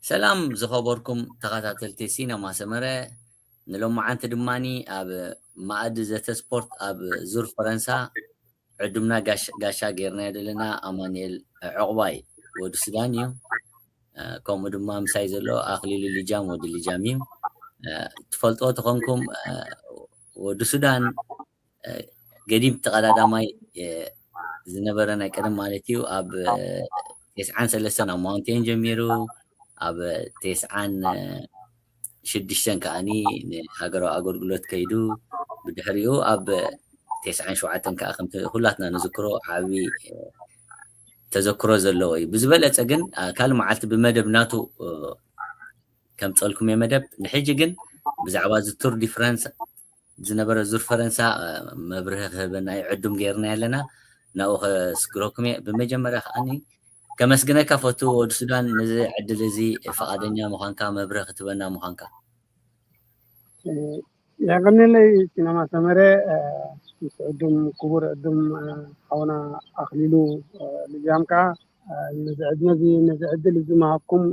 ሰላም ዝኸበርኩም ተኸታተልቲ ሲነማ ሰመረ ንሎማዓንቲ ድማኒ ኣብ ማኣዲ ዘተ ስፖርት ኣብ ዙር ፈረንሳ ዕዱምና ጋሻ ጌርና ዘለና ኣማኑኤል ዕቑባይ ወዲ ሱዳን እዩ ከምኡ ድማ ምሳይ ዘሎ ኣኽሊሉ ሊጃም ወዲ ሊጃም እዩ ትፈልጥዎ ተኾንኩም ወዲ ሱዳን ገዲም ተቐዳዳማይ ዝነበረ ናይ ቀደም ማለት እዩ ኣብ 93 ኣብ ማውንቴን ጀሚሩ ኣብ 96 ከዓኒ ንሃገራዊ ኣገልግሎት ከይዱ ብድሕሪኡ ኣብ 97 ከዓ ከምቲ ኩላትና ንዝክሮ ዓብዪ ተዘክሮ ዘለዎ እዩ ብዝበለፀ ግን ካልእ መዓልቲ ብመደብ ናቱ ከምፀልኩም እየ መደብ ንሕጂ ግን ብዛዕባ ቱር ዲ ፍራንስ ዝነበረ ዙር ፈረንሳ መብርሂ ክህበና ዕዱም ጌርና ኣለና ናብኡ ከስግረኩም እየ ብመጀመርያ ከዓኒ ከመስግነካ ፈቱ ወዲ ሱዳን ነዚ ዕድል እዚ ፈቃደኛ ምዃንካ መብርሂ ክትበና ምዃንካ ያገነለይ ሲነማ ሰመረ ዕዱም ክቡር ዕዱም ሓውና ኣኽሊሉ ልጃምካ ነዚ ዕድል እዚ መሃብኩም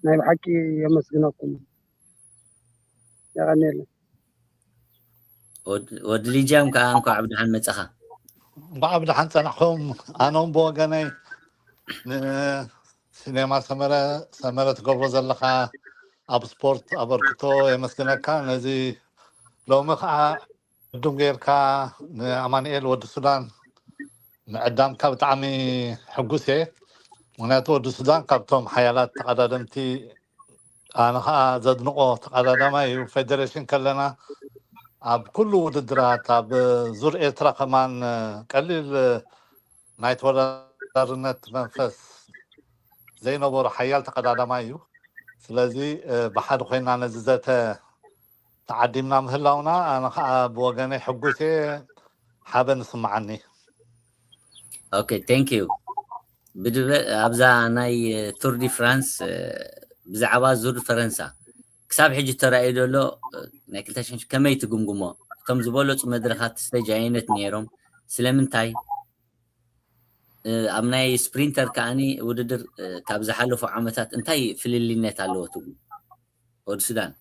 ናይ ብሓቂ የመስግነኩም ያገነለይ ወዲ ሊጃም ከዓ እንኳ ዓብድሓን መፀኻ بعبدحن صنعهم أنا بوجني سينما سمرة تقبل زلقة أب سبورت أبركتو يمسكنا كان زي لو مخا بدون غير كا أمانيل ود السودان قدام كابت عمي حجوسي وناتو ود السودان كابتهم حيالات تقدمتي أنا زاد نقطة تقدمي فيدريشن كلنا أب كله ودرات أب زور إترا كمان قليل نايت ورنت منفس زي نبور حيال تقدر مايو سلازي بحد خوينا نززت تعدينا مهلاونا أنا بوجاني حقوسي حابة نسمع عني. أوكي thank you. بدو أبزا ناي تور دي فرانس بزعبا زور فرنسا. كساب حجي ترى إيدولو ناكلتاشن كميت قمقمو كم زبولو مدرخات استجاينت نيروم سلامنتاي أمناي سبرينتر كأني وددر كابز حلو في عامتات انتاي في اللي نت على وتو ود السودان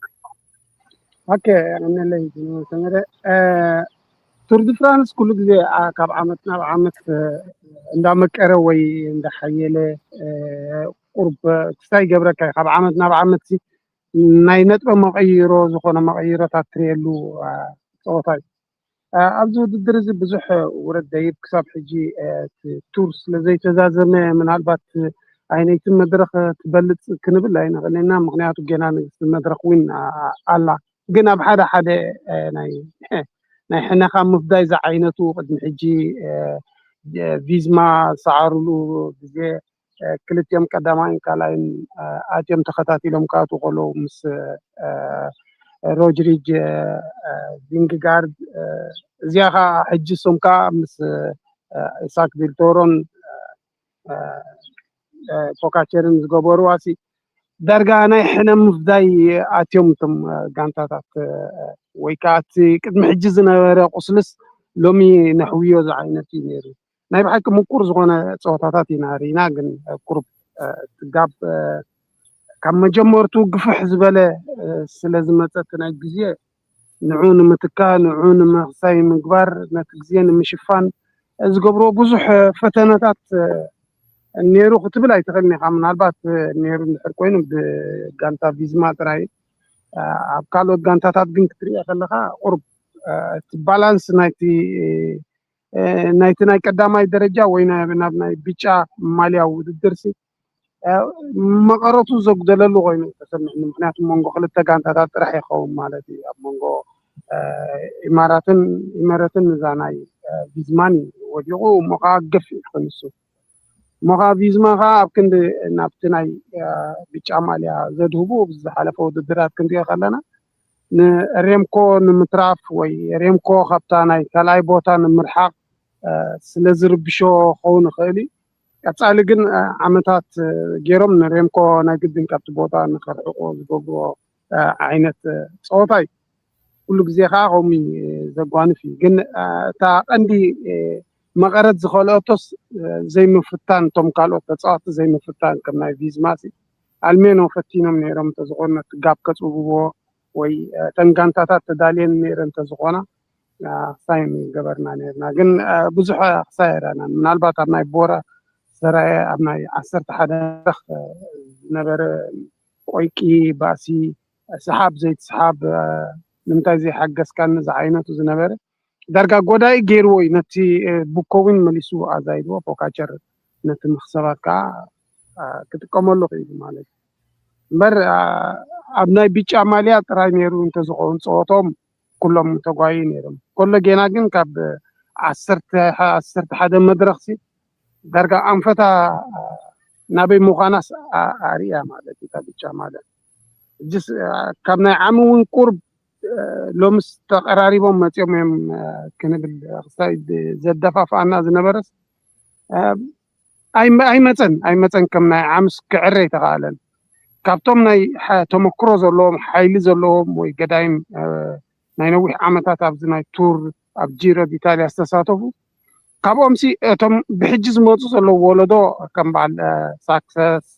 اوكي انا اللي سمره تور دي فرانس كل جزء كاب عامتنا عامت عندما كروي عند حيله قرب تساي جبرك كاب عامتنا بعامتي ናይ ነጥበ መቐይሮ ዝኾነ መቐይሮታት ትሪእሉ ፀወታ እዩ ኣብዚ ውድድር እዚ ብዙሕ ውረድ ደይብ ክሳብ ሕጂ ቱር ስለዘይተዛዘመ ምናልባት ዓይነይቲ መድረኽ ትበልፅ ክንብል ኣይንኽእልና ምክንያቱ ገና ንግስቲ መድረኽ ውን ኣላ ግን ኣብ ሓደ ሓደ ናይ ሕነኻ ምፍዳይ ዝዓይነቱ ቅድሚ ሕጂ ቪዝማ ሰዓርሉ ግዜ ክልቲኦም ቀዳማይን ካልኣይን ኣትዮም ተኸታቲሎም ካኣትዉ ከለዉ ምስ ሮድሪጅ ቪንግጋርድ እዚኣ ከዓ ሕጂ እሶም ከዓ ምስ ኢሳክ ቪልቶሮን ፖካቸርን ዝገበርዋሲ ዳርጋ ናይ ሕነ ምፍዳይ ኣትዮም እቶም ጋንታታት ወይ ከዓ እቲ ቅድሚ ሕጂ ዝነበረ ቁስልስ ሎሚ ነሕውዮ ዝዓይነት እዩ ነይሩ ናይ ብሓቂ ምቁር ዝኾነ ፀወታታት ኢና ሪኢና ግን ቁርብ ትጋብ ካብ መጀመርቱ ግፍሕ ዝበለ ስለ ዝመፀት ናይ ግዜ ንዑ ንምትካል ንዑ ንምኽሳይ ምግባር ነቲ ግዜ ንምሽፋን ዝገብሮ ብዙሕ ፈተነታት ነይሩ ክትብል ኣይትኽእልኒ ኢኻ ምናልባት ነይሩ እንድሕር ኮይኑ ብጋንታ ቪዝማ ጥራይ ኣብ ካልኦት ጋንታታት ግን ክትሪኦ ከለኻ ቁርብ እቲ ባላንስ ናይቲ ናይ ቀዳማይ ደረጃ ወይ ናብ ናይ ቢጫ ማልያ ውድድር ሲ መቐረቱ ዘጉደለሉ ኮይኑ ተሰሚዕኒ ምክንያቱ መንጎ ክልተ ጋንታታት ጥራሕ ይኸውን ማለት እዩ ኣብ መንጎ ኢማራትን እዛ ናይ ቪዝማን ወዲቑ ሞኻ ገፊእ ኮይኑ እሱ ሞኻ ቪዝማ ከዓ ኣብ ክንዲ ናብቲ ናይ ቢጫ ማልያ ዘድህቡ ብዝሓለፈ ውድድራት ክንሪኦ ከለና ንሬምኮ ንምትራፍ ወይ ሬምኮ ካብታ ናይ ካልኣይ ቦታ ንምርሓቕ ስለዝርብሾ ክኸውን ይኽእል እዩ ቀፃሊ ግን ዓመታት ገይሮም ንሬምኮ ናይ ግድን ካብቲ ቦታ ንኸርሕቆ ዝገብሮ ዓይነት ፀወታ እዩ ኩሉ ግዜ ከዓ ከምኡ ዘጓንፍ እዩ ግን እታ ቀንዲ መቐረት ዝኸልኦቶስ ዘይምፍታን እቶም ካልኦት ተፃወቲ ዘይምፍታን ከም ናይ ቪዝማሲ ኣልሜኖ ፈቲኖም ነይሮም ተዝኾነ ትጋብ ከጽውዎ ወይ ተንጋንታታት ተዳልየን ነይረን ተዝኾና ሳይን ገበርና ነርና ግን ብዙሕ ክሳየራና ምናልባት ኣብ ናይ ቦራ ሰራየ ኣብ ናይ 11 ነበረ ቆይቂ ባእሲ ሰሓብ ዘይትሰሓብ ንምንታይ ዘይሓገዝካን ዝዓይነቱ ዝነበረ ዳርጋ ጎዳኢ ገይርዎ እዩ ነቲ ቡኮውን መሊሱ ኣዛይድዎ ፎካቸር ነቲ ምኽሰባት ከዓ ክጥቀመሉ ክኢሉ ማለት እምበር ኣብ ናይ ቢጫ ማልያ ጥራይ ነይሩ እንተዝኸውን ፀወቶም ኩሎም ተጓዩ ነይሮም ኮሎ ጌና ግን ካብ 11 መድረኽ ዳርጋ ኣንፈታ ናበይ ምዃናስ ኣርያ ማለት እታ ቢጫ ማልያ ጅስ ካብ ናይ ዓሚ እውን ቁርብ ሎምስ ተቀራሪቦም መፅኦም እዮም ክንብል ክሳይ ዘደፋፍኣና ዝነበረስ ኣይመፀን ከም ናይ ዓምስ ክዕረ ይተኻኣለን ካብቶም ናይ ተመክሮ ዘለዎም ሓይሊ ዘለዎም ወይ ገዳይም ናይ ነዊሕ ዓመታት ኣብዚ ናይ ቱር ኣብ ጂሮ ኢታልያ ዝተሳተፉ ካብኦም እቶም ብሕጂ ዝመፁ ዘለዉ ወለዶ ከም በዓል ሳክሰስ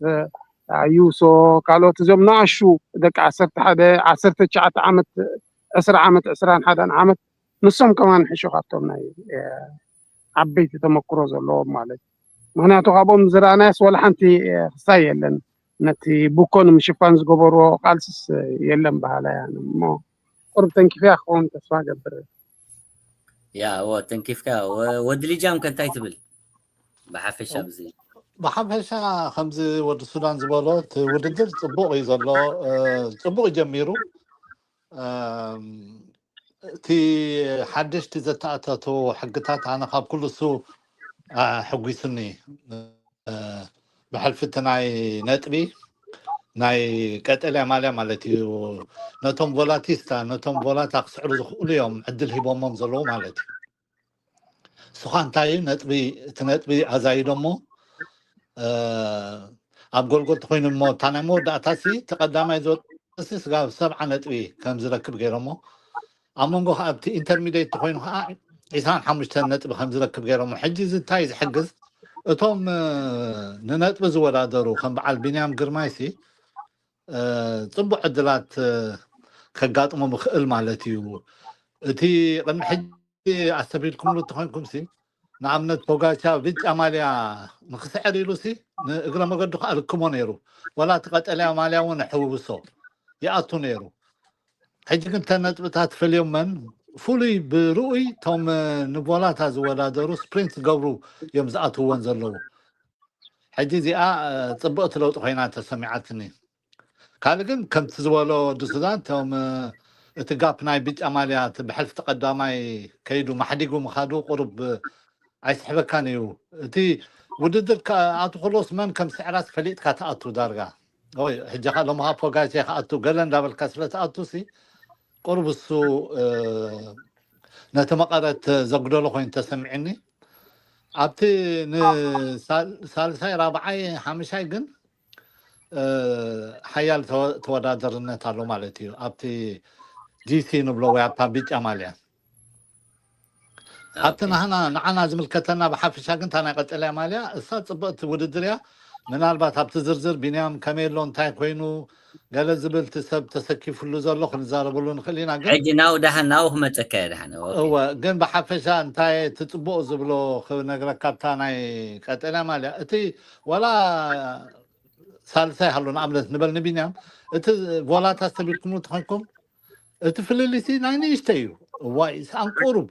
ዩሶ ካልኦት እዞም ንኣሹ ደቂ 19 ዓመት 20 ዓመት 21 ዓመት ንሶም ከማን ሕሹ ካብቶም ናይ ዓበይቲ ተመክሮ ዘለዎም ማለት ምክንያቱ ካብኦም ዝረኣናያስ ወላ ሓንቲ ክሳይ የለን ነቲ ቡኮን ምሽፋን ዝገበርዎ ቃልስስ የለን ባህላያ እሞ ቁርብ ተንኪፍያ ክኸውን ተስፋ ገብር ያ ተንኪፍካ ወዲ ልጃም ከንታይ ትብል ብሓፈሻ ብዚ ብሓፈሻ ከምዚ ወዲ ሱዳን ዝበሎት ውድድር ፅቡቅ እዩ ዘሎ ፅቡቅ ጀሚሩ እቲ ሓደሽቲ ዘተኣተቱ ሕግታት ኣነ ካብ ኩሉ እሱ ሕጒስኒ ብሕልፍቲ ናይ ነጥቢ ናይ ቀጠልያ ማልያ ማለት እዩ ነቶም ቮላቲስታ ነቶም ቮላታ ክስዕሩ ዝኽእሉ እዮም ዕድል ሂቦሞም ዘለዉ ማለት እዩ ስኻ እንታይ እቲ ነጥቢ ኣዛይዶ ሞ ኣብ ጎልጎልቲ ኮይኑ እሞ እታ ናይ መወዳእታ ተቐዳማይ ዝወፅሲ ስጋብ 70 ነጥቢ ከም ዝረክብ ገይሮሞ ኣብ መንጎ ከዓ ኣብቲ ኢንተርሚዲየት ኮይኑ ከዓ 25 ነጥቢ ከም ዝረክብ ገይሮሞ ሕጂ እዚ እንታይ ዝሕግዝ እቶም ንነጥቢ ዝወዳደሩ ከም በዓል ቢንያም ግርማይ ፅቡቅ ዕድላት ከጋጥሞም ይኽእል ማለት እዩ እቲ ቅድሚ ሕጂ ኣሰቢልኩምሉ እትኮንኩም ንኣብነት ፖጋቻ ቢጫ ማልያ ንክስዕር ኢሉ ንእግረ መገዱ ከዓ ርክሞ ነይሩ ወላ እቲ ቀጠልያ ማልያ እውን ሕውብሶ ይኣቱ ነይሩ ሕጂ ግን ተነጥብታት ፈልዮም መን ፍሉይ ብርኡይ እቶም ንቦላታ ዝወዳደሩ ስፕሪንት ዝገብሩ እዮም ዝኣትውዎን ዘለዉ ሕጂ እዚኣ ፅቡቕቲ ለውጢ ኮይና ተሰሚዓትኒ ካልእ ግን ከምቲ ዝበሎ ወዲ ሱዳን እቶም እቲ ጋፕ ናይ ቢጫ ማልያ ብሕልፊ ተቀዳማይ ከይዱ ማሕዲጉ ምኻዱ ቁርብ ኣይስሕበካን እዩ እቲ ውድድር ኣቱ ክሎስ መን ከም ስዕራት ፈሊጥካ ተኣቱ ዳርጋ ወይ ሕጂ ካ ሎምካ ፖጋቼ ከኣቱ ገለ እንዳበልካ ስለተኣቱ ቁርብ እሱ ነቲ መቐረት ዘጉደሎ ኮይኑ ተሰሚዕኒ ኣብቲ ንሳልሳይ ራብዓይ ሓምሻይ ግን ሓያል ተወዳደርነት ኣሎ ማለት እዩ ኣብቲ ጂሲ ንብሎ ወይ ኣብታ ቢጫ ማልያ ኣብቲ ንዓና ዝምልከተና ብሓፈሻ ግን እታ ናይ ቀጠልያ ማልያ እሳ ፅብቕቲ ውድድር እያ ምናልባት ኣብቲ ዝርዝር ቢንያም ከመየሎ እንታይ ኮይኑ ገለ ዝብል እቲ ሰብ ተሰኪፉሉ ዘሎ ክንዛረበሉ ንኽእል ኢና ግን ሕጂ ናው ክመፀካ እየ ድሓነ ግን ብሓፈሻ እንታይ እቲ ፅቡቅ ዝብሎ ክነግረካ ብታ ናይ ቀጠልያ ማልያ እቲ ወላ ሳልሳይ ሃሎ ንኣብነት ንበል ንቢንያም እቲ ቮላታ ዝተቢልኩምሉ ትኮንኩም እቲ ፍልልቲ ናይ ንእሽተ እዩ ዋይ አንቁሩብ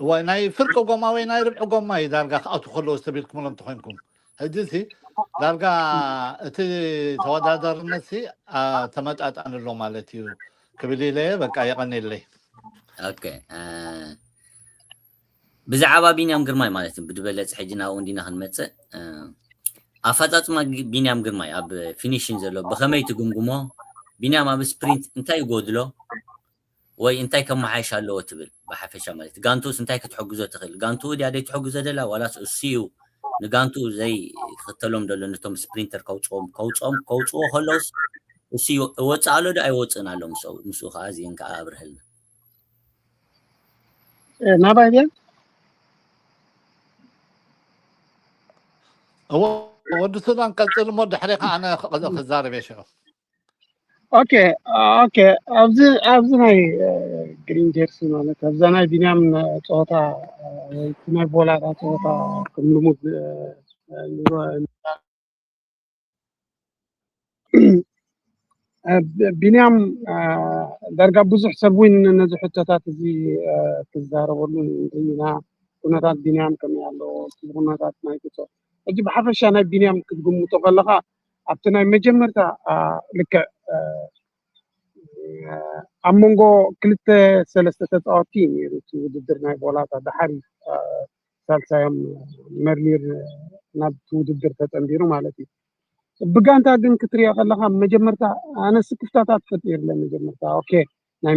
ዋይ ናይ ፍርቆ ጎማ ወይ ናይ ርብዒ ጎማ እዩ ዳርጋ ክኣቱ ከለዎ ዝተቢልኩምሎም ትኮንኩም ሕጂ ዳርጋ እቲ ተወዳዳርነት ተመጣጣንሎ ማለት እዩ ክብል ኢለየ በቃ የቐኒለይ ኦኬ ብዛዕባ ቢንያም ግርማይ ማለት እዩ ብድበለፅ ሕጂ ናብኡ እንዲና ክንመፅእ ኣፈፃፅማ ቢንያም ግርማይ ኣብ ፊኒሽን ዘሎ ብኸመይ ትግምግሞ ቢንያም ኣብ ስፕሪንት እንታይ ይጎድሎ ወይ እንታይ ከመሓይሽ ኣለዎ ትብል ብሓፈሻ ማለት ጋንቱስ እንታይ ክትሕግዞ ትኽእል ጋንቱ ድያ ደይትሕግዞ ደላ ዋላስ እሱዩ ንጋንቱ ዘይክተሎም ደሎ ነቶም ስፕሪንተር ከውፅዎ ከለውስ እሱ ይወፅእ ኣሎ ዶ ኣይወፅእን ኣሎ ምስኡ ከዓ እዚአን ከዓ ኣብርህልና ናባይ ድያ ود السودان قصل مود حريقة أنا خزاري بيشو اوكي اوكي ابزناي جرين جيرسي ማለት ابزناي ቢኒያም ጾታ ናይ ቦላታ ጾታ ከምልሙድ ቢኒያም ዳርጋ ብዙሕ ሰብ ውን ነዚ ሕቶታት እዚ ክዛረበሉ ኢና ኩነታት ቢኒያም ከመይ ኣሎ ኩነታት ናይ ገጾ እጂ ብሓፈሻ ናይ ቢኒያም ክትግምቶ ከለኻ ኣብቲ ናይ መጀመርታ ልክዕ ኣብ መንጎ ክልተ ሰለስተ ተፃወትቲ ነይሩ እቲ ውድድር ናይ ቦላታ ድሓሪ ሳልሳዮም መርሊር ናብቲ ውድድር ተፀንቢሩ ማለት እዩ ብጋንታ ግን ክትሪኦ ከለኻ መጀመርታ ኣነ ስክፍታታት ፈጢርለ መጀመርታ ኦኬ ናይ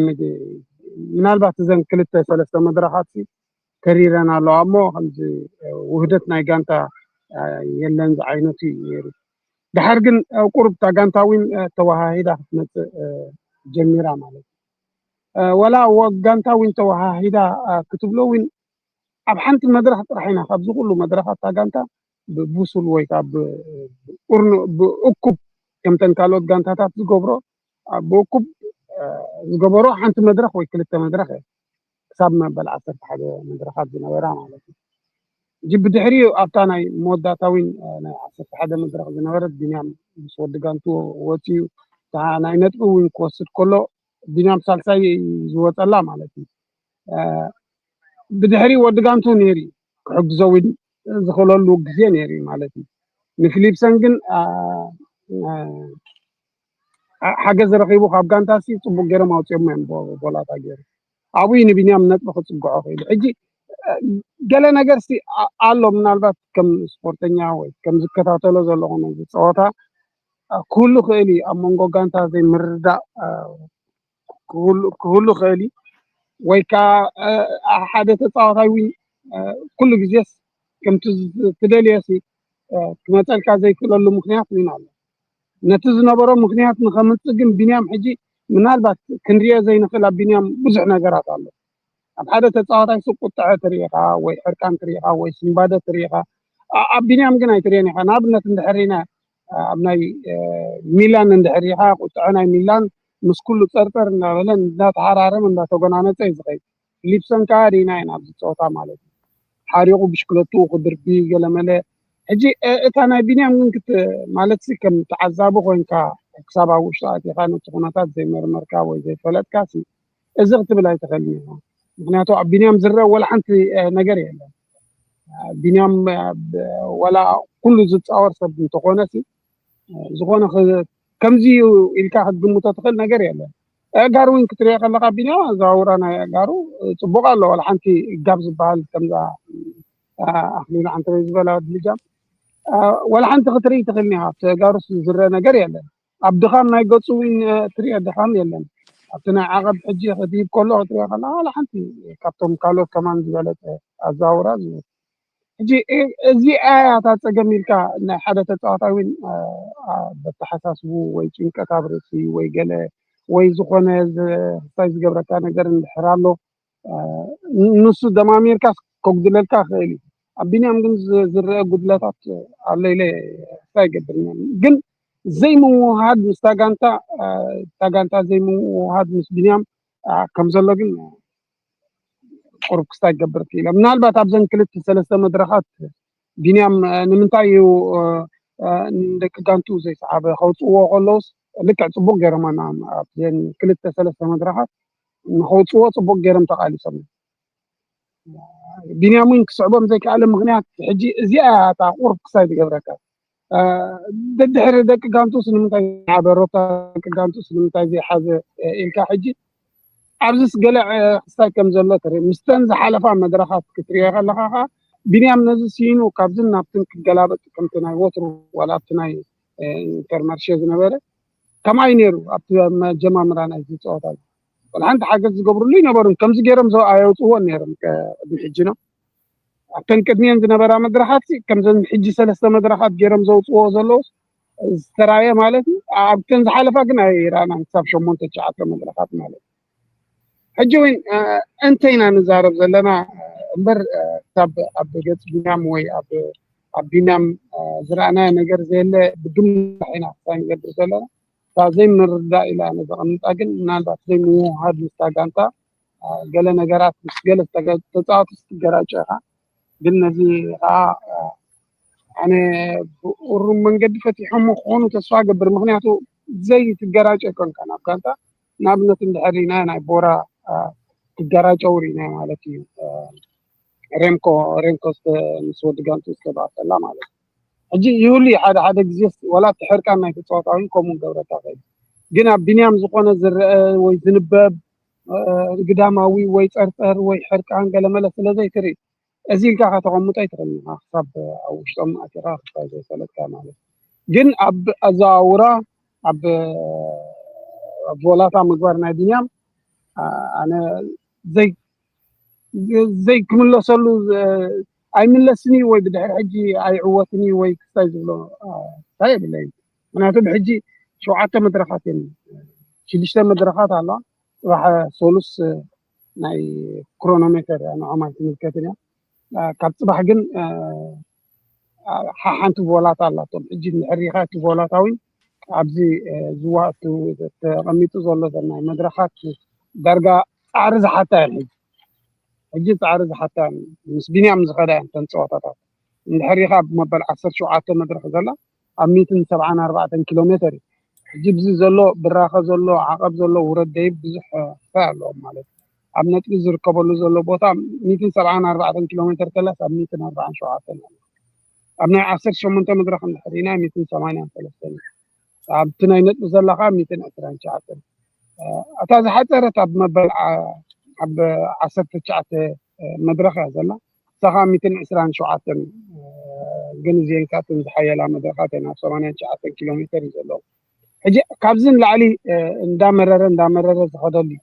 ምናልባት እዘን ክልተ ሰለስተ መድረኻት ከሪረን ኣሎ እሞ ከምዚ ውህደት ናይ ጋንታ የለን ዝዓይነቱ ነይሩ ድሓር ግን ቁርብታ ጋንታ ውን ተዋሃሂዳ ክትመፅእ ጀሚራ ማለት ወላ ጋንታ ውን ተዋሃሂዳ ክትብሎ ውን ኣብ ሓንቲ መድረኽ ጥራሕ ኢና ካብዚ ኩሉ መድረኻት ጋንታ ብቡሱል ወይ ካብ ብእኩብ ከምተን ካልኦት ጋንታታት ዝገብሮ ብእኩብ ዝገበሮ ሓንቲ መድረኽ ወይ ክልተ መድረኽ ክሳብ መበል 11 መድረኻት ዝነበራ ማለት እዩ እጂ ብድሕሪኡ ኣብታ ናይ መወዳእታ ውን ናይ 11 መድረኽ ዝነበረት ቢንያም ምስ ወዲ ጋንቱ ወፂኡ ናይ ነጥቢ ውን ክወስድ ከሎ ቢንያም ሳልሳይ ዝወፀላ ማለት እዩ ብድሕሪ ወዲ ጋንቱ ነይሩ ክሕግዞ ውን ዝኽእለሉ ግዜ ነይሩ ማለት እዩ ንፊሊፕሰን ግን ሓገዝ ረኺቡ ካብ ጋንታሲ ፅቡቅ ገይሮም ኣውፅኦም እዮም ቦላታ ገይሩ ኣብኡ ንቢንያም ነጥቢ ክፅግዖ ክኢሉ ሕጂ ገለ ነገርሲ ኣሎ ምናልባት ከም ስፖርተኛ ወይ ከም ዝከታተሎ ዘለኹ ነዚ ፀወታ ክህሉ ክእል እዩ ኣብ መንጎ ጋንታ ዘይምርዳእ ክህሉ ክእል እዩ ወይ ከዓ ሓደ ተፃዋታይ ውን ኩሉ ግዜስ ከምቲ ትደልየሲ ክመፀልካ ዘይክእለሉ ምክንያት ውን ኣሎ ነቲ ዝነበሮ ምክንያት ንኸምፅእ ግን ቢንያም ሕጂ ምናልባት ክንሪኦ ዘይንኽእል ኣብ ቢንያም ብዙሕ ነገራት ኣሎ ኣብ ሓደ ተፃዋታይ ቁጥዐ ትሪኢኻ ወይ ሕርቃን ትሪኢኻ ወይ ስምባደ ትሪኢኻ ኣብ ቢንያም ግን ኣይትሪኦን ኢኻ ንኣብነት እንድሕሪና ኣብ ናይ ሚላን እንድሕሪኢኻ ቁጥዐ ናይ ሚላን ምስ ኩሉ ፀርፀር እናበለን እናተሓራረመ እናተጎናነፀ እዩ ዝኸይድ ፊሊፕሰን ከዓ ሪኢና ኢና ኣብዚ ፀወታ ማለት እዩ ሓሪቑ ብሽክለቱ ክድርቢ ገለመለ ሕጂ እታ ናይ ቢንያም ግን ማለት ከም ተዓዛቢ ኮይንካ ክሳብ ኣብ ውሽጢ ኣቲኻ ነቲ ኩነታት ዘይመርመርካ ወይ ዘይፈለጥካ እዚ ክትብል ኣይትኽእልን ኢኻ ምክንያቱ ኣብ ቢንያም ዝረአ ወላ ሓንቲ ነገር የለን ቢንያም ወላ ኩሉ ዝፃወር ሰብ እንተኾነሲ ዝኾነ ከምዚ ኢልካ ክትግምቶ ትኽእል ነገር የለን ጋሩ ውን ክትሪኦ ከለካ ቢንያም ኣዘዋውራ ናይ ጋሩ ፅቡቅ ኣሎ ወላ ሓንቲ ጋብ ዝበሃል ከምዛ ኣኽሊሉ ዓንተበይ ዝበላ ድልጃም ወላ ሓንቲ ክትርኢ ትኽእልኒ ኢኻ ኣብቲ ጋሩስ ዝረአ ነገር የለን ኣብ ድኻም ናይ ገፁ ውን ትሪኦ ድኻም የለን ኣብቲ ናይ ዓቐብ ሕጂ ክትሂብ ከሎ ክትሪኦ ከለካ ወላ ሓንቲ ካብቶም ካልኦት ከማን ዝበለፀ ኣዘዋውራ ሕጂ እዚኣታ ፀገም ኢልካ ናይ ሓደ ተፃዋታይ ውን በተሓሳስቡ ወይ ጭንቀት ኣብ ርእሲ ወይ ገለ ወይ ዝኾነ ክስታይ ዝገብረካ ነገር እንድሕር ኣሎ ንሱ ደማሚርካ ከጉድለልካ ክእል እዩ ኣብ ቢንያም ግን ዝረአ ጉድለታት ኣሎ ኢለ ኣይገብርን ግን ዘይምውሃድ ምስ ታጋንታ ዘይምውሃድ ምስ ቢንያም ከም ዘሎ ግን ቁርብ ክስታይ ክገብር ክኢለ ምናልባት ኣብዘን ክልተ ሰለስተ መድረኻት ቢንያም ንምንታይ እዩ ንደቂ ጋንቱ ዘይሰዓበ ከውፅዎ ከለውስ ልክዕ ፅቡቅ ገይሮም ኣብዘን ክልተ ሰለስተ መድረኻት ንከውፅዎ ፅቡቅ ገይሮም ተቃሊሶም ቢንያም ውን ክስዕቦም ዘይከኣለ ምክንያት ሕጂ እዚኣ እታ ቁርብ ክስታይ ትገብረካ ደድሕሪ ደቂ ጋንቱስ ንምንታይ ዓበሮታ ደቂ ጋንቱስ ንምንታይ ዘይሓዘ ኢልካ ሕጂ ኣብዚስ ገለ ክስታይ ከም ዘሎ ትርኢ ምስተን ዝሓለፋ መድረኻት ክትሪኦ ከለካ ከዓ ቢንያም ነዚ ሲኑ ካብዝን ናብትን ክገላበጥ ከምቲ ናይ ወትሩ ወላ ኣብቲ ናይ ኢንተርማርሼ ዝነበረ ከማይ ነይሩ ኣብቲ መጀማምራ ናይዚ ፀወታ ወላ ሓንቲ ሓገዝ ዝገብሩሉ ይነበሩን ከምዚ ገይሮም ኣየውፅዎን ነይሮም ቅድሚ ሕጂ ነው ኣብተን ቅድሚየን ዝነበራ መድረኻት ከምዘን ሕጂ ሰለስተ መድረኻት ገይሮም ዘውፅዎ ዘለውስ ዝተራእየ ማለት እዩ ኣብተን ዝሓለፋ ግን ኣይረኣናን ክሳብ 8 9 መድረኻት ማለት ሕጂ ውን እንተይና ንዛረብ ዘለና እምበር ክሳብ ኣብ ገፅ ቢንያም ወይ عبينام زرعنا نجر زي اللي بدون حين حسين قدر زلنا فزي من الرداء إلى أنا زغمت أجن نالبات زي مو هذا مستعجنتا قال نجارات مش قال تتعاط استجراجها قلنا زي أنا ورم من قد فتحهم مخون وتسواق برمغنياتو زي تجراج أكون كان أبكانتا نابنة الحرينا نايبورا تجراج أورينا مالتي ريمكو مسود جانتو استبعت الله مالك أجي يولي حدا جزيس ولا تحرك أنا يتصوتاوين كومون جورتا غير جنا بنيام زقونا زر ويزنبب قداماوي ويتأرتر ويحرك عن قال ملا سلازي تري أزيل كاها تغمط أي ترى حساب أو شتم أتراف زي سلك كامل جن أب أزاورا أب فولاتا مقبرنا بنيام أنا زي كمل صلوا أي من لسني ويبدأ حجي أي عوتني ويكستايزلو طيب اللي أنا أتبع حجي شو عتا مدرخاتين شلشت مدرخات الله راح سولوس ناي كرونومتر أنا عملت ملكتنا كاب صباح جن حانت فولات الله طب حجي الحريقات فولاتاوي عبزي زوات وغميتو زولو زرنا مدرخات درجة أعرض حتى الحج أجيت عارض حتى مش بنيام زغدا تنصوتات الحريقة بمبل 10 شعات مدرخ زلا 174 كيلومتر جيب زلو براخه زلو عقب زلو ورد ديب بزح فعلو مالك أبنت يزركبلو زلو بوتا 174 كيلومتر كلا 140 شعات أبناء 10 شمنت مدرخ الحرينا 183 أبتناينت زلقة 220 شعات أتاز حتى رتب مبل عب 19 مدرخة زلا سخا 220 شعات جنزين كاتن زحيلا مدرخاتنا 8 شعات كيلومتر زلو حجي كابزن لعلي اندامرر زخدلي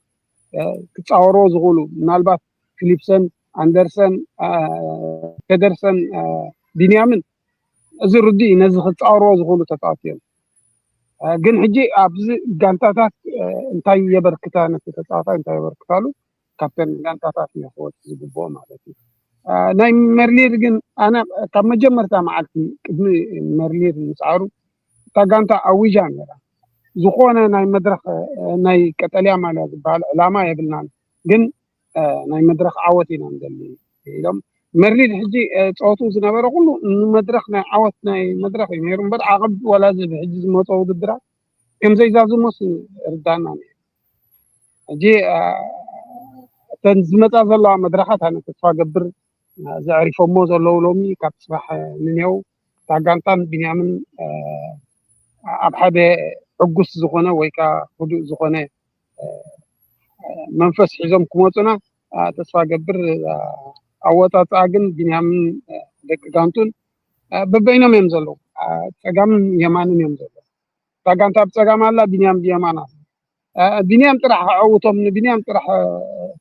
كتصاورو زغولو منالبات فيليبسن اندرسن فيدرسن بنيامن ازردي نزخ تصاورو زغولو تطاطيل ግን ሕጂ ኣብዚ ጋንታታት እንታይ የበርክታ ነቲ ተፃዋታይ እንታይ የበርክታሉ ካፕተን ጋንታታት ይኽወት ዝግብኦ ማለት እዩ ናይ መርሊር ግን ኣነ ካብ መጀመርታ መዓልቲ ቅድሚ መርሊር ምፅዓሩ እታ ጋንታ ኣዊጃ ነራ ዝኾነ ናይ መድረኽ ናይ ቀጠልያ ማልያ ዝበሃል ዕላማ የብልናን ግን ናይ መድረኽ ዓወት ኢና ንደሊ ኢሎም መርሊር ሕጂ ፀወቱ ዝነበረ ኩሉ ንመድረኽ ናይ ዓወት ናይ መድረኽ እዩ ነይሩ እምበር ዓቕብ ወላ ሕጂ ዝመፀ ውድድራት ከምዘይዛዝሞስ ርዳእና ነይሩ ሕጂ እተን ዝመፃ ዘለዋ መድረኻት ኣነ ተስፋ ገብር ዘዕሪፎሞ ዘለዉ ሎሚ ካብ ፅባሕ ንኔው እታ ጋንታን ቢንያምን ኣብ ሓደ ዕጉስ ዝኾነ ወይ ከዓ ህዱእ ዝኾነ መንፈስ ሒዞም ክመፁና ተስፋ ገብር ኣወጣፅኣ ግን ቢንያምን ደቂ ጋንቱን በበይኖም እዮም ዘለዉ ፀጋምን የማንን እዮም ዘለዉ እታ ጋንታ ብፀጋም ኣላ ቢንያም ብየማን ኣላ ቢንያም ጥራሕ ክዓውቶም ንቢንያም ጥራሕ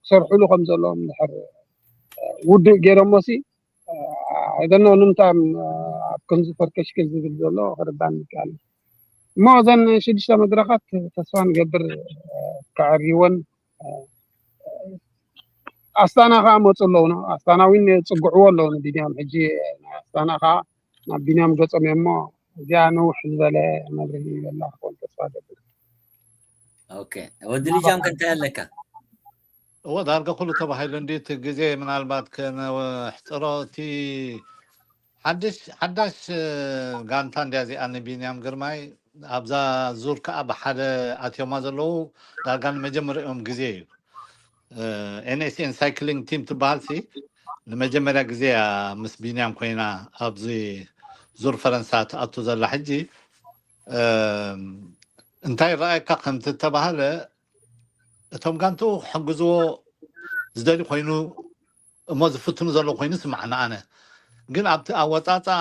ክሰርሕሉ ከም ዘለዎም ድሕር ውድእ ገይሮሞሲ ኣይደኖ ንምንታይ ኣብ ከምዚ ፈርከሽክል ዝብል ዘሎ ክርዳእ ይከኣል እሞ እዘን 6 መድረኻት ተስፋ ንገብር ክዕርይወን ኣስታና ከዓ መፁ ኣለዉ ኣስታና እውን ፅጉዕዎ ኣለዉ ንቢንያም ሕጂ ኣስታና ከዓ ናብ ቢንያም ገፆም እሞ እዚኣ ነውሕ ዝበለ መድረኽ ይበላ ክኾን ተስፋ ገብር ኦኬ ወዲ ልጃም ከንታይ ኣለካ هو دارجة كله تبع هايلاندي تجزي من البعض كان احتراتي حدش قانتان دازي أنا بينيام قرماي أبزا زور كأب حدا أتيوم مازلو دارجان مجمر يوم جزي NSN سايكلينج تيم تبالسي المجمر جزي مس بينيام كوينا أبزي زور فرنسا أتو زل حجي انتاي رأيك كم تتبع له እቶም ጋንቱ ሕግዝዎ ዝደሊ ኮይኑ እሞ ዝፍትኑ ዘሎ ኮይኑ ስማዕና ኣነ ግን ኣብቲ ኣወፃፅኣ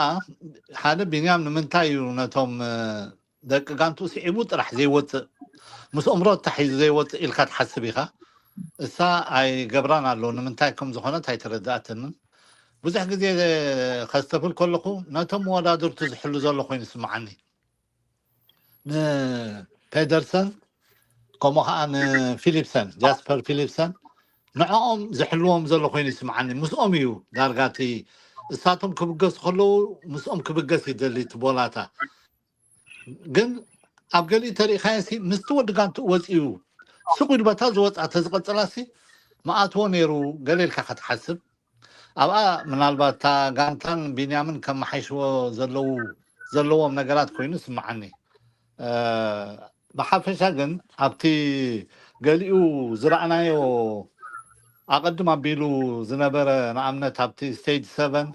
ሓደ ቢንያም ንምንታይ እዩ ነቶም ደቂ ጋንቱ ስዒቡ ጥራሕ ዘይወፅእ ምስ እምሮ ተሓሒዙ ዘይወፅእ ኢልካ ትሓስብ ኢኻ እሳ ኣይገብራን ኣሎ ንምንታይ ከም ዝኾነት ኣይተረዳእትንን ብዙሕ ግዜ ከስተፍል ከለኹ ነቶም ወዳድርቱ ዝሕሉ ዘሎ ኮይኑ ስማዓኒ ንፔደርሰን كما كان فيليبسن جاسبر فيليبسن نعم زحلوهم زلو خوين يسمعني مسؤوميو دارغاتي እሳቶም ክብገስ ከለው ምስኦም ክብገስ ይደሊ ትቦላታ ግን ኣብ ገሊ ተሪኻሲ ምስቲ ወዲ ጋንቱ ወፂኡ ስቁድ በታ ዝወፃ ተዝቀፅላሲ ማኣትዎ ነይሩ ገሌልካ ክትሓስብ ኣብኣ ምናልባት ታ ጋንታን ቢንያምን ከመሓይሽዎ ዘለዎም ነገራት ኮይኑ ስምዓኒ ብሓፈሻ ግን ኣብቲ ገሊኡ ዝረኣናዮ ኣቀድም ኣቢሉ ዝነበረ ንኣብነት ኣብቲ ስቴጅ 7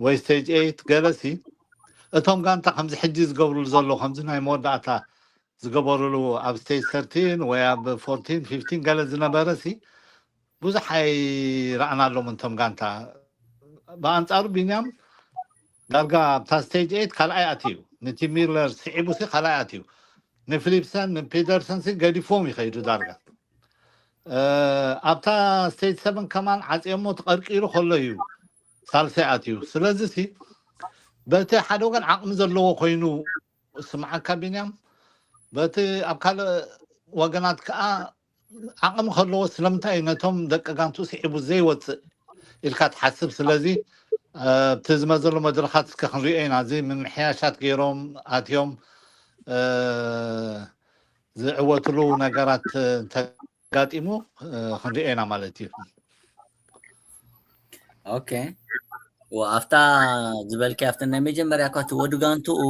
ወይ ስቴጅ 8 ገለሲ እቶም ጋንታ ከምዚ ሕጂ ዝገብርሉ ዘሎ ከምዚ ናይ መወዳእታ ዝገበርሉ ኣብ ስቴጅ 13 ወይ ኣብ 14 15 ገለ ዝነበረሲ ብዙሕ ኣይረኣናሎም እንቶም ጋንታ ብኣንፃሩ ቢንያም ዳርጋ ኣብታ ስቴጅ 8 ካልኣይ ኣትዩ ነቲ ሚለር ስዒቡሲ ካልኣይ ኣትዩ ንፊሊፕሰን ንፔደርሰን ገዲፎም ይኸይዱ ዳርጋ ኣብታ ስቴጅ 7 ከማን ዓፅየሞ ተቐርቂሩ ከሎ እዩ ሳልሳይ ኣትዩ ስለዚ ሲ በቲ ሓደ ወገን ዓቕሚ ዘለዎ ኮይኑ ስምዓካ ቢንያም በቲ ኣብ ካልእ ወገናት ከዓ ዓቕሚ ከለዎ ስለምንታይ ነቶም ደቂ ጋንቱ ስዒቡ ዘይወፅእ ኢልካ ትሓስብ ስለዚ እቲ ዝመዘሉ መድረኻት እስከ ክንሪኦ ኢና እዚ ምምሕያሻት ገይሮም ኣትዮም ዝዕወትሉ ነገራት ተጋጢሙ ክንሪኦ ኢና ማለት እዩ ኦኬ ወኣፍታ ዝበልከ ኣፍታ ናይ መጀመርያ እኳ እቲ ወዲ ጋንቱኡ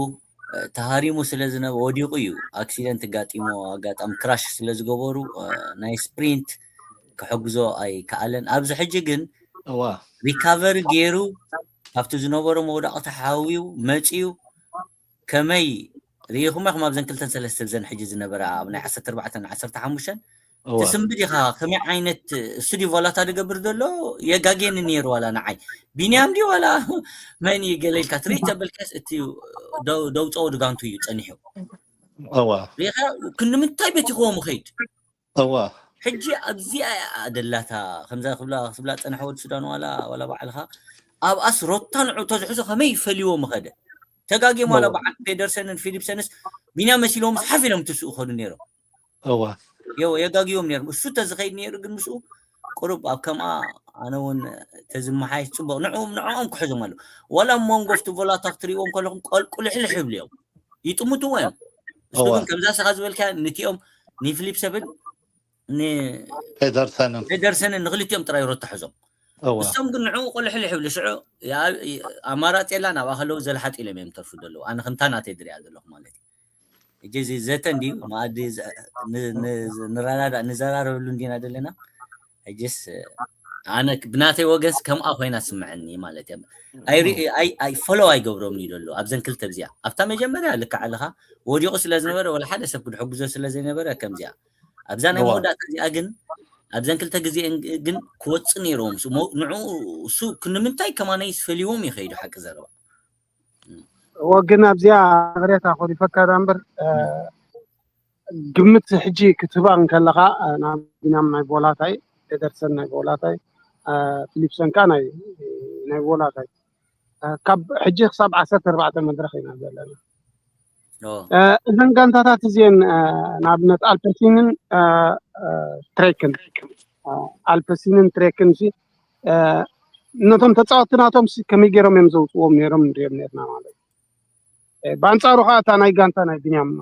ተሃሪሙ ስለዝነበ ወዲቑ እዩ ኣክሲደንት ጋጢሞ ኣጋጣሚ ክራሽ ስለዝገበሩ ናይ ስፕሪንት ክሕግዞ ኣይከኣለን ኣብዚ ሕጂ ግን ሪካቨሪ ገይሩ ካብቲ ዝነበሮ መውዳቕቲ ሓዊው መፂኡ ከመይ ሪኢኹም ኢኹም ኣብዘን 2-3 ዘን ሕጂ ዝነበረ ኣብ ናይ 14-15 تسمبدي خا خمي عينت استوديو ولا تدقبر دلو يقاقين نير ولا نعي بينيام دي ولا ماني قليل كاتريتا بالكاس اتيو دو تصود قانتو يتسنحو اوا ريخا كنا من طيبتي هو مخيد اوا حجي ابزي ادلاتها خمسة خبلا تنحو السودان ولا بعلها اب اسروتان تزحزو خمي فليو مخده تقاقي ولا بعد بيدرسن فيليبسنس بينيام مسيلهم حفلهم تسوق خدو نيرو اوا يو يقاقيوم نير شو تزخيد نير قد مسو قرب كما انا ون تزمحاي صبو نعوم كحزو مالو ولا مونغوف تفولا تختريوم كلهم كل حلحب اليوم يطمتوا وين استوكم كمزا سغاز بالكا نتيوم ني فيليب 7 ني فيدرسن نغليتيوم ترى يروح تحزو استم قنعو كل حلحب لشعو يا امارات يلا انا واخلو زلحات الى ميم ترفدلو انا خنتانا تدري هذا لهم مالتي جزي زتن دي ما ادري نزرار لندينا دلنا اجس انا بناتي وقس كم اخوينا سمعني مالتي اي فولو اي قبرهم يدلو ابزن كل تبزيا افتا مجمريا لك علىها وديو سلازنبر ولا حدا سب كل حجزو سلازنبر كم زيا ابزان مودا تزي اجن ابزن كل تجزي جن كوتصنيروم نعو سو كنا منتاي كمان يسفليوم يخيدو حق زربا وقنا بزيا غريت اخذ يفكر امبر قمت حجي كتبان كلها انا بنام ماي بولاتاي تدرسن ماي بولاتاي فيليبسن كان ماي بولاتاي كب حجي 17-14 مدرخينا زلنا اذن كانت زين نابنت البسينن تريكن البسينن تريكن سي نتم تتصاوتناتهم كمي غيرهم يمزوطوم نيرم نيرنا ማለት بانصارو خاطا ناي غانتا ناي بنيام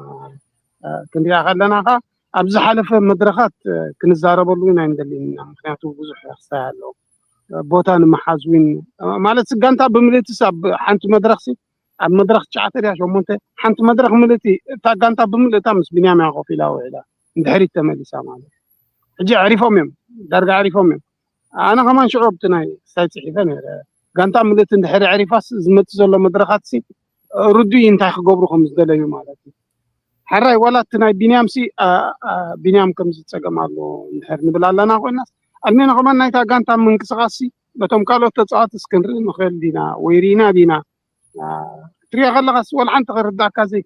كنديا خلنا خا ابز حلف مدرخات كنزاربلو ناي ندلينا مخاطو بزح يخسالو بوتان محازوين مالت غانتا بمليت سب حنت مدرخسي اب مدرخ تعتريا شومونته حنت مدرخ ملتي تا غانتا بملتا مس بنيام ياخو فيلا ويلا ندحري تمليسا مالت اجي عرفهم درجه عرفهم انا كمان شعوبتنا سايصحيفن غانتا ملت ندحري عرفاس زمت زلو مدرخات سي ردي انت خغبركم زدليو مالتي حراي ولا تناي بنيام سي بنيام كم زصقمالو ندحر نبلالنا كوناس المين كمان نايتا غانتا منقسقاسي بتم قالو تصات اسكندر مخيل دينا ويرينا دينا تري غلغس ولا انت غرداك زيك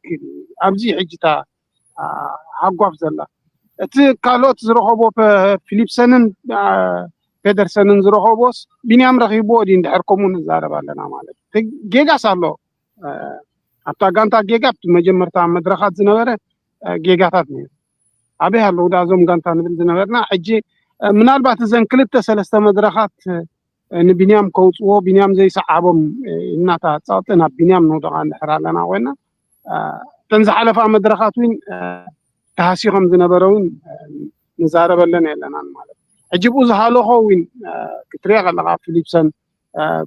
ابزي حجتا عقوف زلا ات قالو تزرخبو فيليبسنن فيدرسنن زرخبوس بنيام رخيبو دي ندحركم نزاربالنا مالتي جيغا سالو أبتا غانتا جيجا مجمرتا مدرخات زنبره جيجاتات نير أبي هالو دازوم غانتا نبل زنبرنا حجي منالبات زن كلتا 3 مدرخات ንቢንያም ከውፅዎ ቢንያም ዘይሰዓቦም እናታፃጥና ቢንያም ንውደቃ እንድሕር ኣለና ኮይና እተን ዝሓለፋ መድረኻት እውን ተሃሲኾም ዝነበረ እውን ንዛረበለን የለናን ማለት ሕጂ ብኡ ዝሃለኾ እውን ክትሪኦ ከለካ ፊሊፕሰን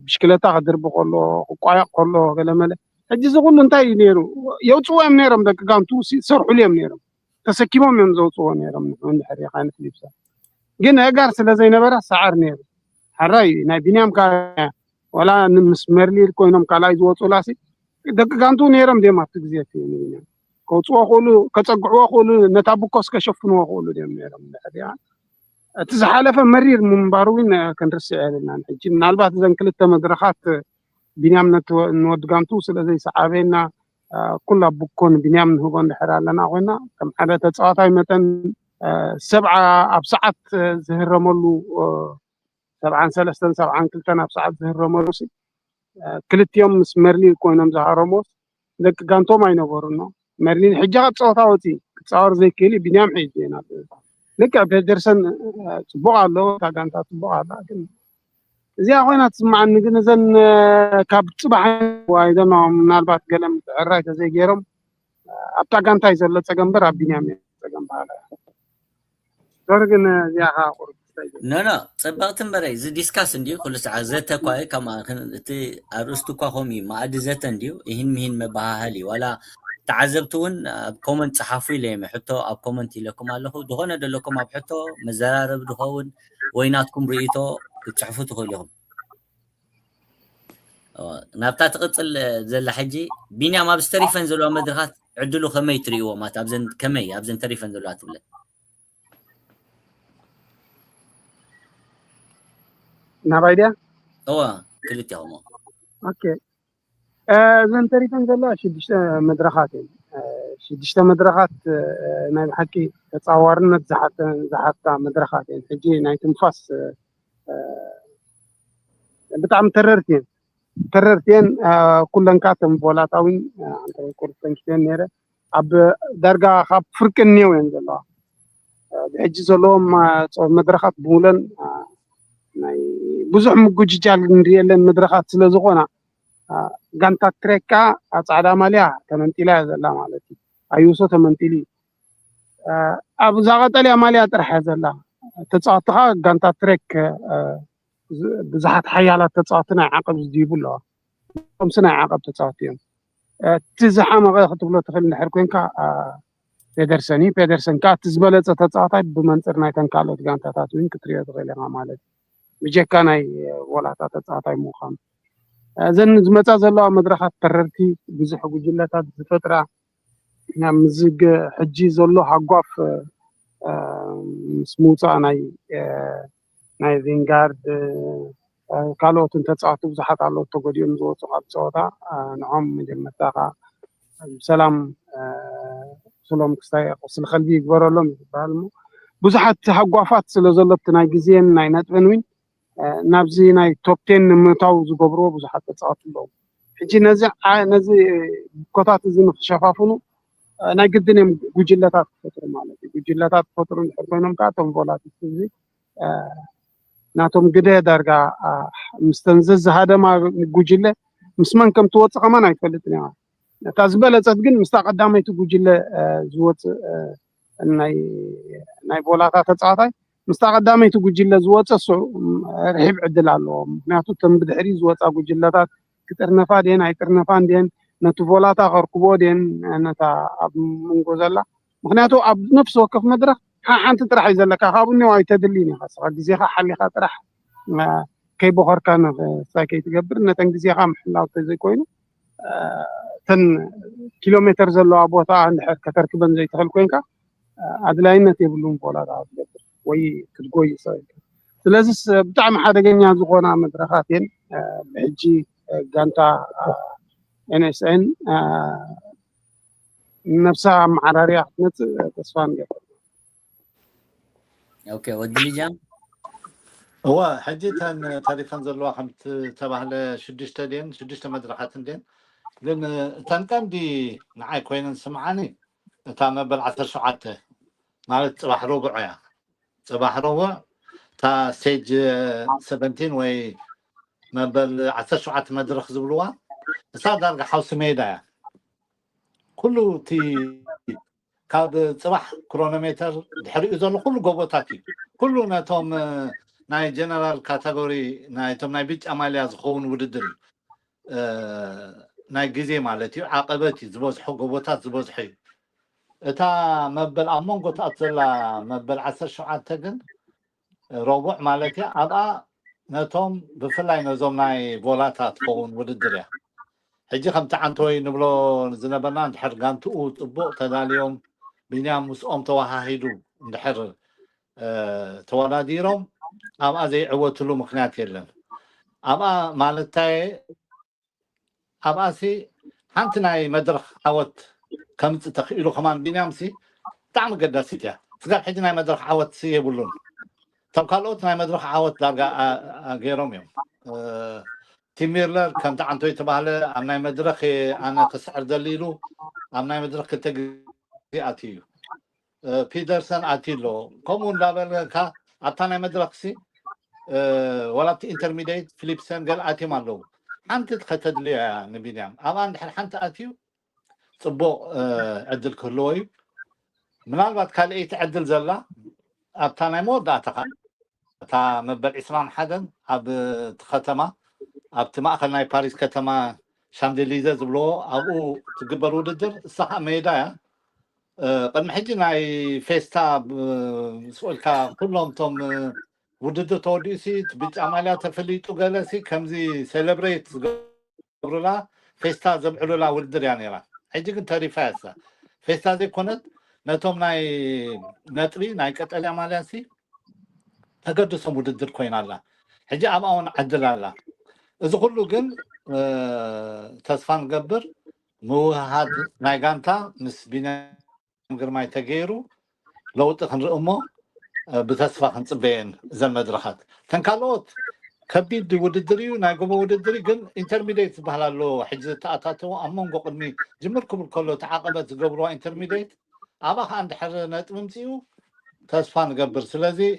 ብሽክለታ ክድርቢ ከሎ ክቋያቕ ከሎ ገለመለ ሕጂ እዚ ኩሉ እንታይ እዩ ነይሩ የውፅዎ እዮም ነይሮም ደቂ ጋንቱ ዝሰርሑሉ እዮም ነይሮም ተሰኪሞም እዮም ዘውፅዎ ነይሮም እንድሕር ኢኻ ንፊሊፕሰን ግን እጋር ስለዘይነበረ ሰዓር ነይሩ ሓራይ ናይ ቢንያም ወላ ምስ መርሊር ኮይኖም ካልኣይ ዝወፁላሲ ደቂ ጋንቱ ነይሮም ድዮም ኣብቲ ግዜ ቢንያም ከውፅዎ ክእሉ ከፀግዕዎ ክእሉ ነታ ቡኮስ ከሸፍንዎ ክእሉ ድዮም ነይሮም እንድሕር ኢኻ እቲ ዝሓለፈ መሪር ምንባሩ እውን ክንርስዕ የብልናን ሕጂ ምናልባት እዘን ክልተ መድረኻት ቢንያም ንወዲ ጋንቱ ስለዘይሰዓበና ኩላ ቡኮን ቢንያም ንህቦ እንድሕር ኣለና ኮይና ከም ሓደ ተፃዋታይ መጠን 70 ኣብ ሰዓት ዝህረመሉ 73 72 ኣብ ሰዓት ዝህረመሉ ክልቲኦም ምስ መርሊን ኮይኖም ዝሃረሞስ ደቂ ጋንቶም ኣይነበሩን መርሊን ሕጂ ካብ ፀወታ ወፂ ክፃወር ዘይክእል ቢንያም ሒዙ ኢና ልክዕ ፔደርሰን ፅቡቅ ኣለዎ እታ ጋንታ ፅቡቅ ኣላ ግን እዚኣ ኮይና ትስማዓኒ ግን እዘን ካብ ፅባሕ ዋይደኖ ምናልባት ገለ ምትዕራይ ተዘይገይሮም ኣብታ ጋንታ እዩ ዘሎ ፀገም በር ኣብ ቢንያም ፀገም በሃላ ዶር ግን እዚኣ ካ ቁርጥ ኖ ፅብቕቲ እምበረ እዚ ዲስካስ እንድዩ ኩሉ ሰዓት ዘተ እኳ ከማ እቲ ኣርእስቱ እኳ ከምኡ እዩ ማኣዲ ዘተ እንድዩ ይህን ምሂን መባሃህል እዩ ዋላ ተዓዘብቲ እውን ኣብ ኮመንት ፀሓፉ ኢለዮም ሕቶ ኣብ ኮመንት ኢለኩም ኣለኹ ዝኾነ ደለኩም ኣብ ሕቶ መዘራረብ ድኸውን ወይ ናትኩም ርእቶ ክትፅሕፉ ትኽእሉ ኢኹም ናብታ ትቕፅል ዘላ ሕጂ ቢንያም ኣብ ዝተሪፈን ዘለዋ መድረኻት ዕድሉ ከመይ ትርእይዎ ማለት ኣብዘን ከመይ ኣብዘን ተሪፈን ዘለዋ ትብለን ናባይ ድያ ክልቲኹም ኦኬ እዘን ተሪፈን ዘለዋ 6 መድረኻት እየን 6 መድረኻት ናይ ብሓቂ ተፃዋርነት ዝሓታ መድረኻት እየን ሕጂ ናይ ትንፋስ ብጣዕሚ ተረርትየን ኩለንካ ተን ቮላታዊን እንታይ ቁርጥ ተንኪተን ነይረ ኣብ ዳርጋ ካብ ፍርቂ እኒአው እየን ዘለዋ ብሕጂ ዘለዎም መድረኻት ብሙለን ናይ ብዙሕ ምጉጅጃል ንሪአለን መድረኻት ስለ ዝኾና ጋንታ ትሬካ ኣብ ፃዕዳ ማልያ ተመንጢላ እያ ዘላ ማለት እዩ ኣዩሶ ተመንጢሉ ኣብዛ ቀጠልያ ማልያ ጥራሕ እያ ዘላ ተፃወትኻ ጋንታ ትሬክ ብዙሓት ሓያላት ተፃወቲ ናይ ዓቐብ ዝድይቡ ኣለዋ ከምሲ ናይ ዓቐብ ተፃወቲ እዮም እቲ ዝሓመቐ ክትብሎ ትኽእል እንድሕር ኮንካ ፔደርሰን ከዓ እቲ ዝበለፀ ተፃዋታይ ብመንፅር ናይተን ካልኦት ጋንታታት እውን ክትሪኦ ትኽእል ኢኻ ማለት እዩ ብጀካ ናይ ወላታ ተፃዋታይ ምዃኑ እዘን ዝመፃ ዘለዋ መድረኻት ተረርቲ ብዙሕ ጉጅለታት ዝፈጥራ ምዝግ ሕጂ ዘሎ ሃጓፍ ምስ ምውፃእ ናይ ቬንጋርድ ካልኦትን ተፃወቱ ብዙሓት ኣለዉ ተጎዲኦም ዝወፁ ካብ ፀወታ ንዖም መጀመርታ ካ ብሰላም ስሎም ክስታይ ቁስሊ ከልቢ ይግበረሎም ዝበሃል እሞ ብዙሓት ሃጓፋት ስለ ዘሎብቲ ናይ ግዜን ናይ ነጥብን እውን ናብዚ ናይ ቶፕ 10 ንምእታው ዝገብርዎ ብዙሓት ተፃወቱ ኣለዉ ሕጂ ነዚ ኮታት እዚ ንክሸፋፍኑ ናይ ግድን እዮም ጉጅለታት ክፈጥሩ ማለት እዩ ጉጅለታት ክፈጥሩ እንድሕር ኮይኖም ከዓ እቶም ቮላቲስ እዚ ናቶም ግደ ዳርጋ ምስተን ዘዝሃደማ ጉጅለ ምስ መን ከም ትወፅእ ከማን ኣይትፈልጥን እያ እታ ዝበለፀት ግን ምስታ ቀዳመይቲ ጉጅለ ዝወፅእ ናይ ቮላታ ተፃዋታይ ምስታ ቀዳመይቲ ጉጅለ ዝወፅእ ርሒብ ዕድል ኣለዎ ምክንያቱ እቶም ብድሕሪ ዝወፃ ጉጅለታት ክጥርነፋ ድየን ኣይጥርነፋን ድየን ነቲ ቮላታ ከርክቦ ድየን ነታ ኣብ መንጎ ዘላ ምክንያቱ ኣብ ነፍሲ ወከፍ መድረክ ሓንቲ ጥራሕ እዩ ዘለካ ካብኡ ኒዋ ኣይተድልይን ኢኻ ስኻ ግዜኻ ሓሊኻ ጥራሕ ከይቦኸርካ ንሳይ ከይትገብር ነተን ግዜኻ ምሕላው ተዘይኮይኑ እተን ኪሎ ሜትር ዘለዋ ቦታ እንድሕር ከተርክበን ዘይትኽእል ኮንካ ኣድላይነት የብሉን ቮላታ ትገብር ወይ ክትጎይ ይኽእል ስለዚ ብጣዕሚ ሓደገኛ ዝኾና መድረኻት እየን ብሕጂ ጋንታ ኤንኤስኤን ነብሳ ማዕራርያ ክትመፅእ ተስፋ ንገብር ኦኬ ወዲ ልጃም هو حديثا تاريخا زلوا خمت تبع 6 مدرحات دين لان تنقم دي معي كوين سمعاني تاع بال 10 ساعات مالت صباح ربع يا صباح ربع تا ستيج 17 وي مبل 17 مدرخ زبلوا صار حوس ميدا كله تي كاد صباح كرونومتر دحري زلو كله غوبوتاتي كله ناتهم ناي جنرال كاتيجوري نايتهم ناي بيج اماليا زخون وددري ناي غزي مالتي عقبتي زبوزحو غوبوتات زبوزحي اتا مبل امونغو تاصلا مبل 17 ግን ربع مالتي ابا ناتهم بفلاي نزوم ناي بولاتات خون وددريا حجي خمت عنتوي نبلو زنبنا ندحر غانتو طبق تداليوم بينام مسقوم توهاهيدو ندحر تواناديروم ابا زي عوتلو مخنات يلن ابا مالتاي ابا سي حنتناي مدرخ عوت كمت تخيلو كمان بينامسي طعم قداسيتيا فقال حجي ناي مدرخ عوت سي يبلون طب قالوت ناي مدرخ عوت لارغا غيروم يوم تيميرلر كم تعنتو يتباهله امناي مدرخ انا كسعر دليلو امناي مدرخ تجي اتيو بيترسون اتيلو كومون لابل كا اتانا مدرخسي ولا انترميديت فيليبسون قال اتي مالو انت تختدلي نبينيام اما نحن حنت اتيو صبو عدل كلوي منالبات كالي تعدل زلا ابتانا مود اتقا تا مبل 20 حدا اب ختمه ابت ماخذ ناي باريس كتما شاندليزا زبلو ابو تقبل وددر صح ميدا قد محجي ناي فيستا سؤالكا كلهم توم وددر توديسي تبيت عمليات تفليتو جلسي كمزي سيلبريت قبرلا فيستا زبعلو لا وددر يعني را حجي كنت ريفاسا فيستا زي كونت نتوم ناي نطري ناي قتل عملياتي تقدسهم وددر كوين الله حجي اباون عدل الله إذا كله جن تصفان قبر موهاد نايجانتا نسبينا غير ما يتغيروا لو تخنرقمو بتصفى خنصبين زي المدرخات تنكالوت كبيد وددريو نايغمو وددري جن انترميديت بحالالو حجز تاتاتو امونغو قدمي جمركم الكل تعاقبت قبروا انترميديت ابا عند حر نطممتيو تصفان قبر سلازي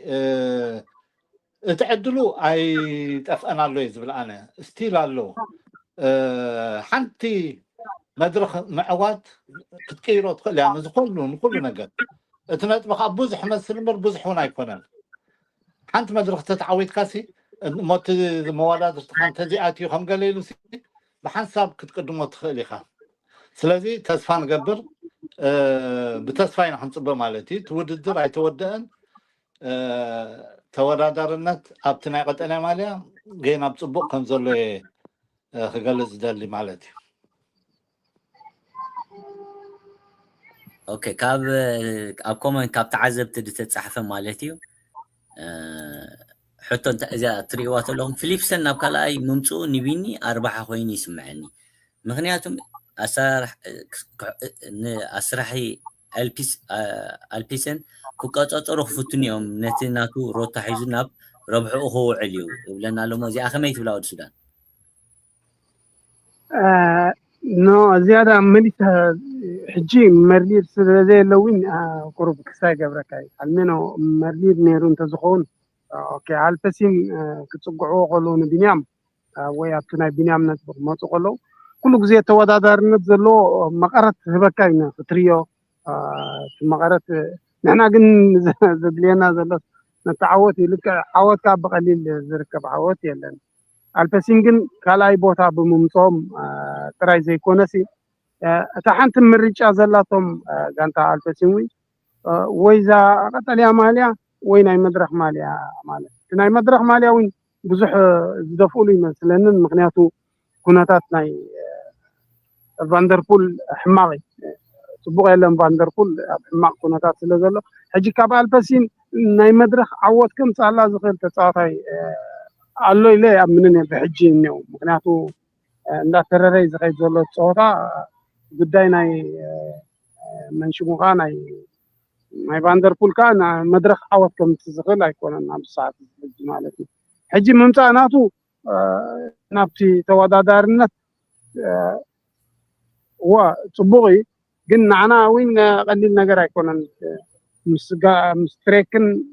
تعدلو اي تفقنا له يزبل انا ستيل له حنتي مدرخ معوات تتكيرو تقول يعني كله نقد تنطبخ بوزح مسلمر بوزح هنا يكونن حنت مدرخ تتعويت كاسي موت موالات تخان تزياتي خم قليلو سي بحساب كتقدمو تخليخا سلازي تسفان قبر بتسفاين حنصب مالتي توددر اي تودن ተወዳዳርነት ኣብቲ ናይ ቀጠልያ ማልያ ገና ብፅቡቅ ከም ዘሎ ክገልጽ ደሊ ማለት እዩ ኦኬ ካብ ኣብ ኮመንት ካብ ተዓዘብቲ ዝተጻሕፈ ማለት እዩ ሕቶ እዛ ትሪእዋ ተለኹም ፊሊፕሰን ናብ ካልኣይ ምምፅኡ ንቢኒ 40 ኮይኑ ይስምዐኒ ምክንያቱም ኣስራሒ ኣልፒሰን كقططرو فتنيهم نتناتو روتا حيزناب ربحو هو عليو بلنا لهم زي اخمي تبلاو السودان نو زياده مليت حجي مرلير سلازي لوين قرب كسا قبركاي المنو مرلير نيرون تزخون اوكي البسين كتصقعو قولون بنيام ويا تنا بنيام نتبق ما تقولو كل جزء توادارنت زلو مقرت هبكاينا فتريو مقرت نحنا قن زدلينا زلس نتعوت لك عوت كاب قليل زركب عوت يلن البسينجن كالاي بوتا بممصوم تراي زي كونسي تحنت مريچا زلاتهم غانتا البسينوي ويزا قتليا ماليا وين اي مدرخ ماليا ماليا تناي مدرخ ماليا وين بزح زدفولو يمثلن مخنياتو كوناتات ناي فاندربول حماقي صبغ يلن فاندربول حماق كوناتات سلازلو حجي كاب البسين ناي مدرخ عوت كم صالا زخيل تصاطاي الله إلي أمنني بحجي النيو مكنياتو ندا ترري زخيل زلو تصوتا قداي ناي منشموغا ناي فاندربول كان مدرخ عوت كم تزخيل يكون نام الساعة مالتي حجي ممتع ناتو نابتي توادادارنت وصبغي قلنا عنا وين قليل نقرا يكون مستريكن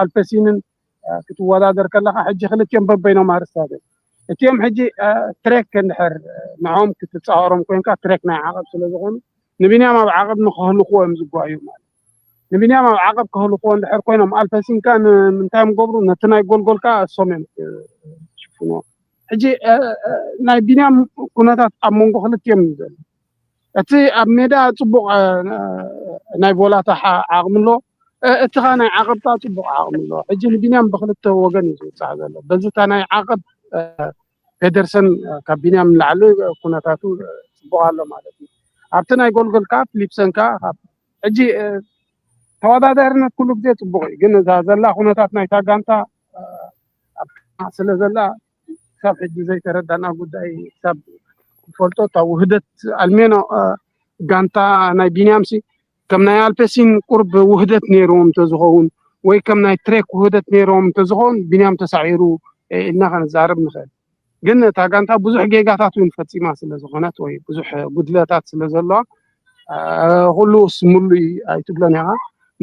البسينن كتوادادر كلها حجي خلت ينبب بينهم هارستاده اتيوم حجي تريك نحر نعوم كتتصاورم كوينكا تريك ناي عقب سلازغون نبينيا ما عقب نخلقوا مزغوايو مال نبينيا ما عقب كهلقوا نحر كوينم الفاسين كان من تايم قبرو نتناي جول كا سومن شوفوا حجي ناي بينيا كوناتات امونغو خلتيم زل اتي اب ميدا صبوق ناي بولاتا عقملو اتخا ناي عقبتا صبوق عقملو حجي نبينيا بخلت وغن يزو صح زلو بزتا ناي عقب ፔደርሰን ካብ ቢንያም ላዕሉ ኩነታቱ ጽቡቕ ኣሎ ማለት እዩ ኣብቲ ናይ ጎልጎል ካ ፊሊፕሰን ካ ሕጂ ተወዳዳሪነት ኩሉ ግዜ ጽቡቕ እዩ ግን እዛ ዘላ ኩነታት ናይ ታጋንታ ስለ ዘላ ክሳብ ሕጂ ዘይተረዳእና ጉዳይ ክሳብ ፈልጦ እታ ውህደት ኣልሜኖ ጋንታ ናይ ቢንያምሲ ከም ናይ ኣልፔሲን ቁርብ ውህደት ነይሮም ተዝኸውን ወይ ከም ናይ ትሬክ ውህደት ነይሮም ተዝኸውን ቢንያም ተሳዒሩ ኢልና ክንዛረብ ንኽእል ግን ታጋንታ ብዙሕ ጌጋታት እውን ፈፂማ ስለ ዝኾነት ወይ ብዙሕ ጉድለታት ስለ ዘለዋ ኩሉ ስሙሉ ኣይትብሎን ኢኻ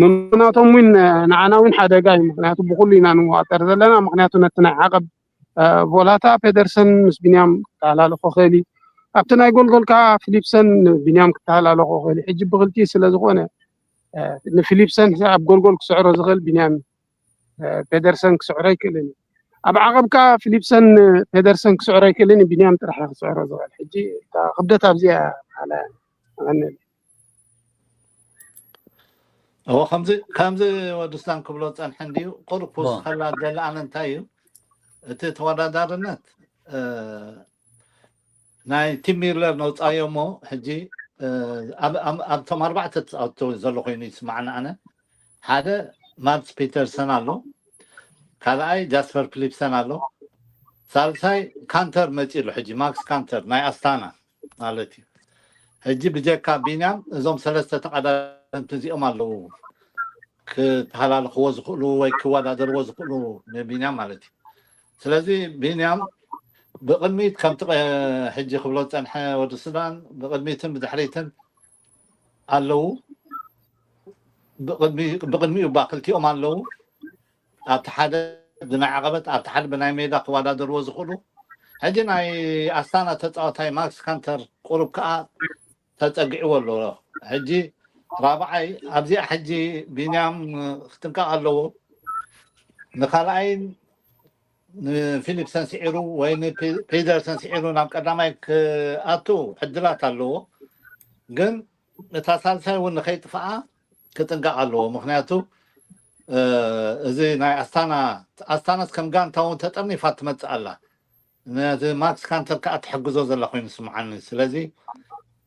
ምክንያቶም እውን ንዓና እውን ሓደጋ እዩ ምክንያቱ ብኩሉ ኢና ንዋጠር ዘለና ምክንያቱ ነቲ ናይ ዓቐብ ቦላታ ፔደርሰን ምስ ቢንያም ክተሃላለኾ ክእል እዩ ኣብቲ ናይ ጎልጎልካ ፊሊፕሰን ቢንያም ክተሃላለኾ ክእል እዩ ሕጂ ብክልቲኡ ስለ ዝኾነ ንፊሊፕሰን ኣብ ጎልጎል ክስዕሮ ዝኽእል ቢንያም ፔደርሰን ክስዕሮ ይክእልን እዩ ኣብ ዓቐብካ ፊሊፕሰን ፔደርሰን ክስዕሮ ይክእልን ቢንያም ጥራሕ ክስዕሮ ዝኽእል ሕጂ ክብደት ኣብዚኣ ኣነ هو خمزة ودستان كبلو صنحن ديو قرقوس خلا دلعنا انتايو تي تودادارنت ناي تيميرلر نوت ايومو حجي اب تم 4 اوتو زلو خيني يسمعنا انا هذا مارس بيترسون الو كالاي جاسبر فيليبسون الو سالساي كانتر متيلو حجي ماكس كانتر ناي استانا مالتي حجي بجاكا بينام زوم ثلاثه تقعد تزيهم አለው ከተላልخو ዝኽሉ ወይ ክወዳደርዎ ዝኽሉ ቢንያም ማለት እዩ ስለዚ ቢንያም ብቅድሚት ከምቲ ሕጂ ክብሎ ፀንሐ ወዲ ሱዳን ብቅድሚትን ብድሕሪትን ኣለው ብቅድሚኡ ባክልቲኦም ኣለው ኣብቲ ሓደ ብናይ ዓቐበት ኣብቲ ሓደ ብናይ ሜዳ ክወዳደርዎ ዝኽሉ ሕጂ ናይ ኣስታና ተፃዋታይ ማክስ ካንተር ቁሩብ ከዓ ተፀጊዕዎ ኣሎ ሕጂ رابعي ابزي حجي بينام اختنقاق اللو نخالعي فيليبسن سعيرو وين بيدرسن سعيرو نام قدامايك اتو حدلات اللو قن نتاسالساي ون خيط فعا كتنقاق اللو مخنياتو ازي ناي استانا كم قان تاون تطمني فاطمه الله ماكس كانتر كات حجزو زلا خوين سمعني سلازي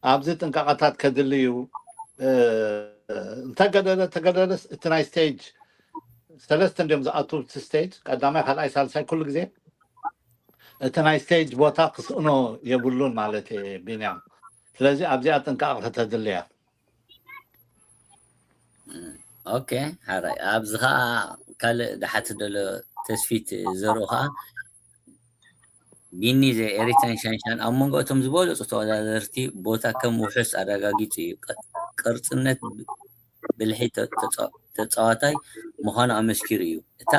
ابزي تنقاقات كدليو تقدر تناي ستيج ثلاثة ديم زاتو ستيج قدامي خلاص سالساي كل جزء تناي ستيج بوتا قصنو يبولون مالتي بينام ስለዚህ ኣብዚኣ ጥንቃቐ ከተድልያ ኦኬ ሓራይ ኣብዚ ከዓ ካልእ ዳሓት ደሎ ተስፊት ዘርኡ ከዓ ቢኒ ኤሪትራን ሻንሻን ኣብ መንጎ እቶም ዝበለፁ ተወዳደርቲ ቦታ ከም ውሑስ ኣረጋጊፁ እዩ ቅርፅነት ብልሒት ተፃዋታይ ምዃኑ ኣመስኪሩ እዩ እታ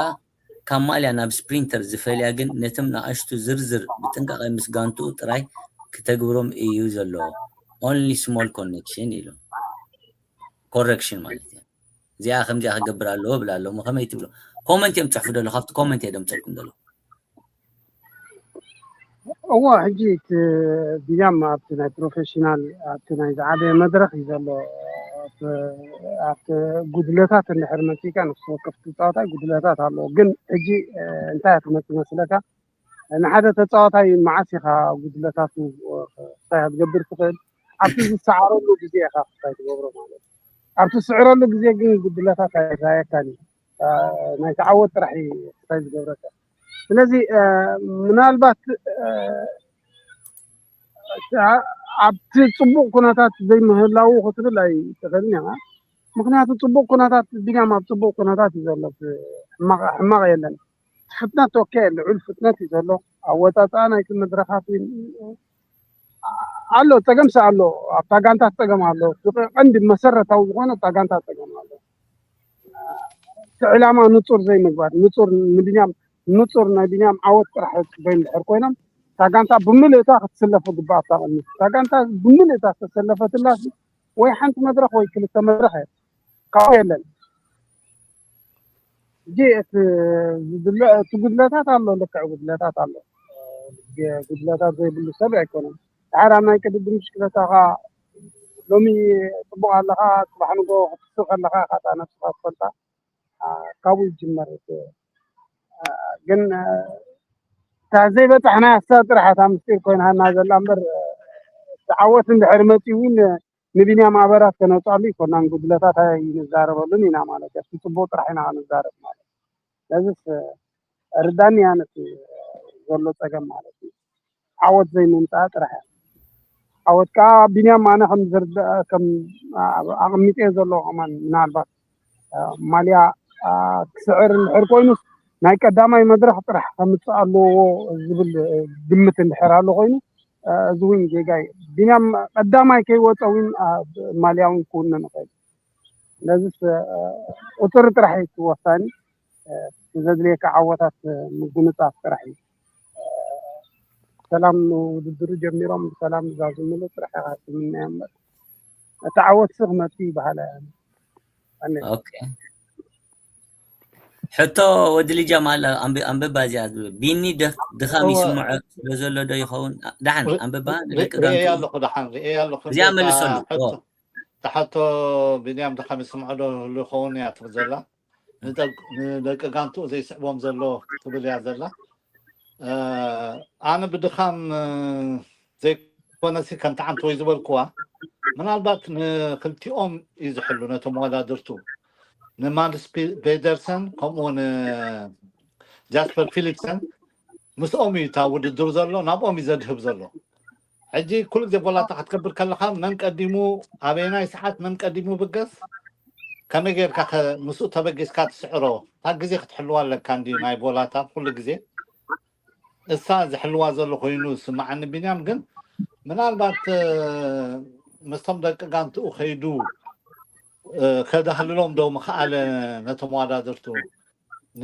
ካብ ማልያ ናብ ስፕሪንተር ዝፈልያ ግን ነቶም ንኣሽቱ ዝርዝር ብጥንቃቐ ምስ ጋንትኡ ጥራይ ክተግብሮም እዩ ዘለዎ only small connection ኢሉ correction ማለት እዩ እዚኣ ከምዚኣ ክገብር ኣለዎ ብላ ኣለዎ ከመይ ትብሎ ኮመንት እዮም ፅሕፉ ደሎ ካብቲ ኮመንት እዮም ፅሕፉ ደሎ هو حجيت بيام ابتنا بروفيشنال ابتنا عادي مدرخ يزلو ابت غدلتات اللي حرمتي كان وقف تطاطا غدلتات الله جن حجي انتهت مثلك انا حدا تطاطاي معسخه غدلتات صاير تقبر تقل ابت السعر له جزي اخا تقبروا مالك ابت السعر له جزي جن غدلتات هاي ثاني ما يتعود راح يتقبروا ስለዚህ ምናልባት ኣብቲ ፅቡቅ ኩነታት ዘይምህላው ክትብል ኣይትኽእልን ኢኻ ምክንያቱ ፅቡቅ ኩነታት ቢንያም ኣብ ፅቡቅ ኩነታት እዩ ዘሎ ሕማቕ የለን ፍጥነት ኦኬ ልዑል ፍጥነት እዩ ዘሎ ኣወጣጣ ናይቲ መድረኻት ኣሎ ፀገምሲ ኣሎ ኣብታ ጋንታ ፀገም ኣሎ ቀንዲ መሰረታዊ ዝኾነ ኣብታ ጋንታ ፀገም ኣሎ እቲ ዕላማ ንፁር ዘይምግባር ንፁር ንቢንያም ንፁር ናይ ቢንያም ዓወት ጥራሕ በይን ድሕር ኮይኖም تاغانتا بملئتا تسلفوا قباطا قميص تاغانتا بملئتا تسلفت الله وي حنت مدرخ وي كلتا مدرخ قايلن جيت تقدلاتات الله لك قدلاتات الله قدلاتات زي باللي سبع يكون عارا ما يكدب مشكلتها لومي طبقا لها صباح نقو تسوق لها خاطا نفسها تفلتا قوي جمرت جن تعزي بتحنا ساتر حتى مستير كون هذا الامر تعوت عند حرمتي وين نبينا معبرات كانوا طالي كنا نقول لاتات هاي نزارب لنا مالك في صبوت راحنا نزارب مالك لازم رداني انا في والله تقم مالك عوت زي من ساعات راح عوت كا بينا معنا هم زرد كم اغميت يزلو كمان نالبات ماليا سعر الحركوينس ناي قداماي مدرخ طرح كمتصالو زبل دمت الحرالو خوينو زوين جاي بينام قداماي كي وطوين مالياون كون نقول لازم اطر طرح يتوفاني زاد ليك عوتات مغنطات طرح سلام وددر جميرهم سلام زازم له طرح من يوم تعوت سغمتي بحاله يعني اوكي حتى ودلي جمال أم بازياد بيني دخام يسمع بزلو ده يخون دحن أم ببان لك رئي الله دحن رئي الله زي عمل يسولو حتى بنيام دخام يسمع له لخون يا تبزلا لك كانتو زي سبوم زلو تبلي زلا أنا بدخام زي كونسي كنت عم توي زبل كوا من البات خلتيهم يزحلونا تموالا درتو نمانس بيدرسن كمون جاسبر فيليكسن مسؤومي تاود الدرزلو نابومي زدهب زلو حجي كل زي بولا تحت كبر كلها من قدمو ابينا ساعات من قدمو بقص كما غير كا مسؤ تبقس كات سعرو تاغزي تحلوا لك كاندي ناي بولاتا كل غزي استاذ حلوا زلو خوينو سمعني بنيام كن من البات مستمدق قانتو خيدو كذا هللهم دو مخال نتموادا درتو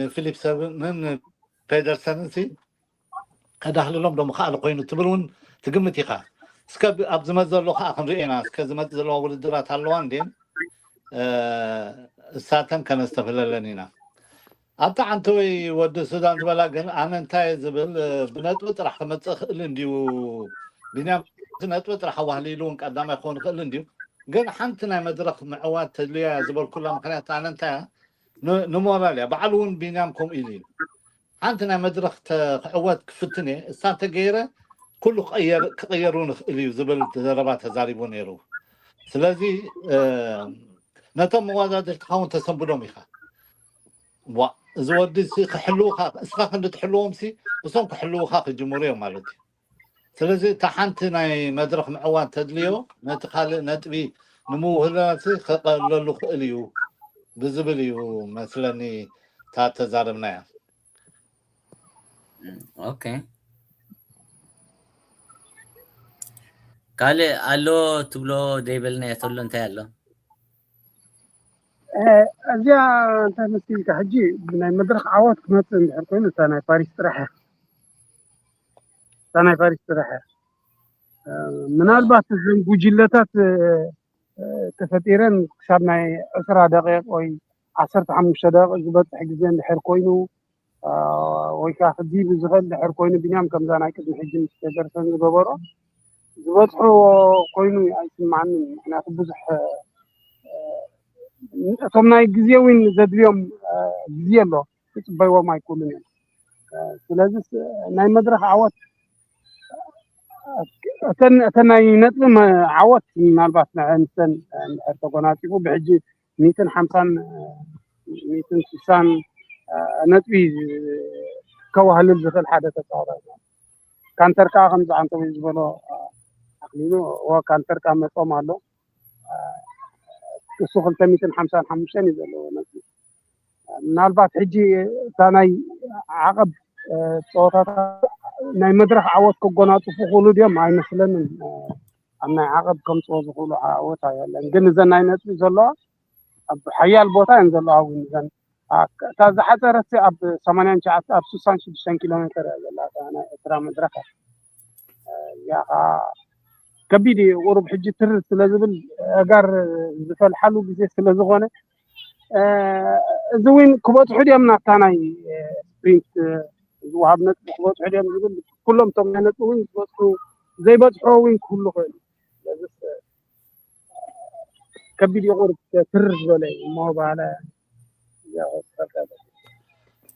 فيليب سبن بيدرسنسي كذا هللهم دو مخال قوينو تبرون تقمتي خا سكب ابز مزلو خا خن رينا سكز مزلو ولدرات هلوان دين ساتن كان استفللنينا انت عنتوي ود السودان تبلا كن انا انتي زبل بنطبط راح متصخل انديو بنام نطبط راح وهليلون قدام يكون خل انديو قال حنتنا مدرخ معوات تدليا زبل كلها مخنات انا انت نموراليا بعلون بينامكم الين حنتنا مدرخ عوات كفتني السانتا غيره كله غيرون اللي زبل تدربات زاريبون يرو سلازي نتم موازات تخاون تسبلهم يخا و زودي سي حلوخا اسخا كنت حلوهم سي وصون حلوخا الجمهوريه مالتي سلازي تحنتنا مدرخ معوات تدليو نتخال نتبي نمو هلاسي خقللو خليو بزبليو مثلني تاتا زارمنا اوكي قال الو تبلو ديبلنا يتولو انت يالو ازيا انت مسكين كحجي من مدرخ عوات كنت نحكون انا باريس راح انا باريس راح من البات الزنبوجلتات تفتيرن كسبنا 10 دقائق وي 15 دقائق زبط حجزين دحر كوينو وي كاخدي بزغل دحر كوينو بنيام كم زانا كد حجن تدرسن زبورو زبطحو كوينو يسمعني احنا بزح تومناي غزي وين زدليوم غزي له يصبيوا ما يكونون سلازم ناي مدرخ عوات أتناي نتلم عوات مالبات نحن تقناتيكو بحجي 250 260 نتبي كوهل الزخل حدث صار كان تركا 5 عن طويل زبلو عقلينو وكان تركا مصوم له السوق 255 يزلو نتبي مالبات حجي ثاني عقب صوتات ناي مدرخ عوض كقناطو فخولو ديام هاي مثلا أنا عقب كم صوت فخولو عوض هاي لأن زن ناي نتبي زلوا حيال بوتا ينزلوا هاوين زن تازا حتى رسي أب 8 شعات أب 66 كيلومتر زلا أنا إترا مدرخة يا كبيدي قرب حجي تر سلازبل أجار زفل حلو بزي سلازغونه زوين كبوت حدي أمنا تاناي برينت وهابنت كبوت حدي أمنا زبل كلهم تمنت وين بس زي بتحو وين كله خير كبيدي قرب تر زبل ما هو على يا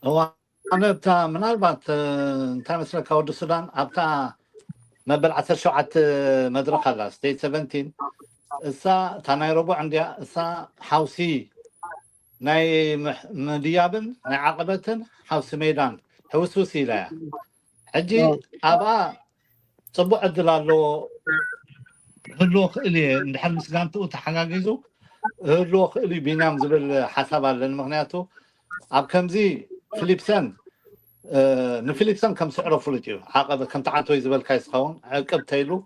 هو أنا بتاع منالبات أنت مثل كود السودان أبتاع مبل 10 شعات مدرخة لا ستيت 17 إسا تاناي ربع عندي إسا حوسي ناي مديابن ناي عقبتن حوس ميدان حوسوسي لا حجي أبا صبو عدلالو هلو خلي ندحر مسقانتو تحقاقيزو هلو خلي بينام زبل حسابا للمغنياتو أب كمزي فيليبسن نفيليبسن كم سعره فلتيو عقبة كم تعاتو يزبل كايس خون عقب تايلو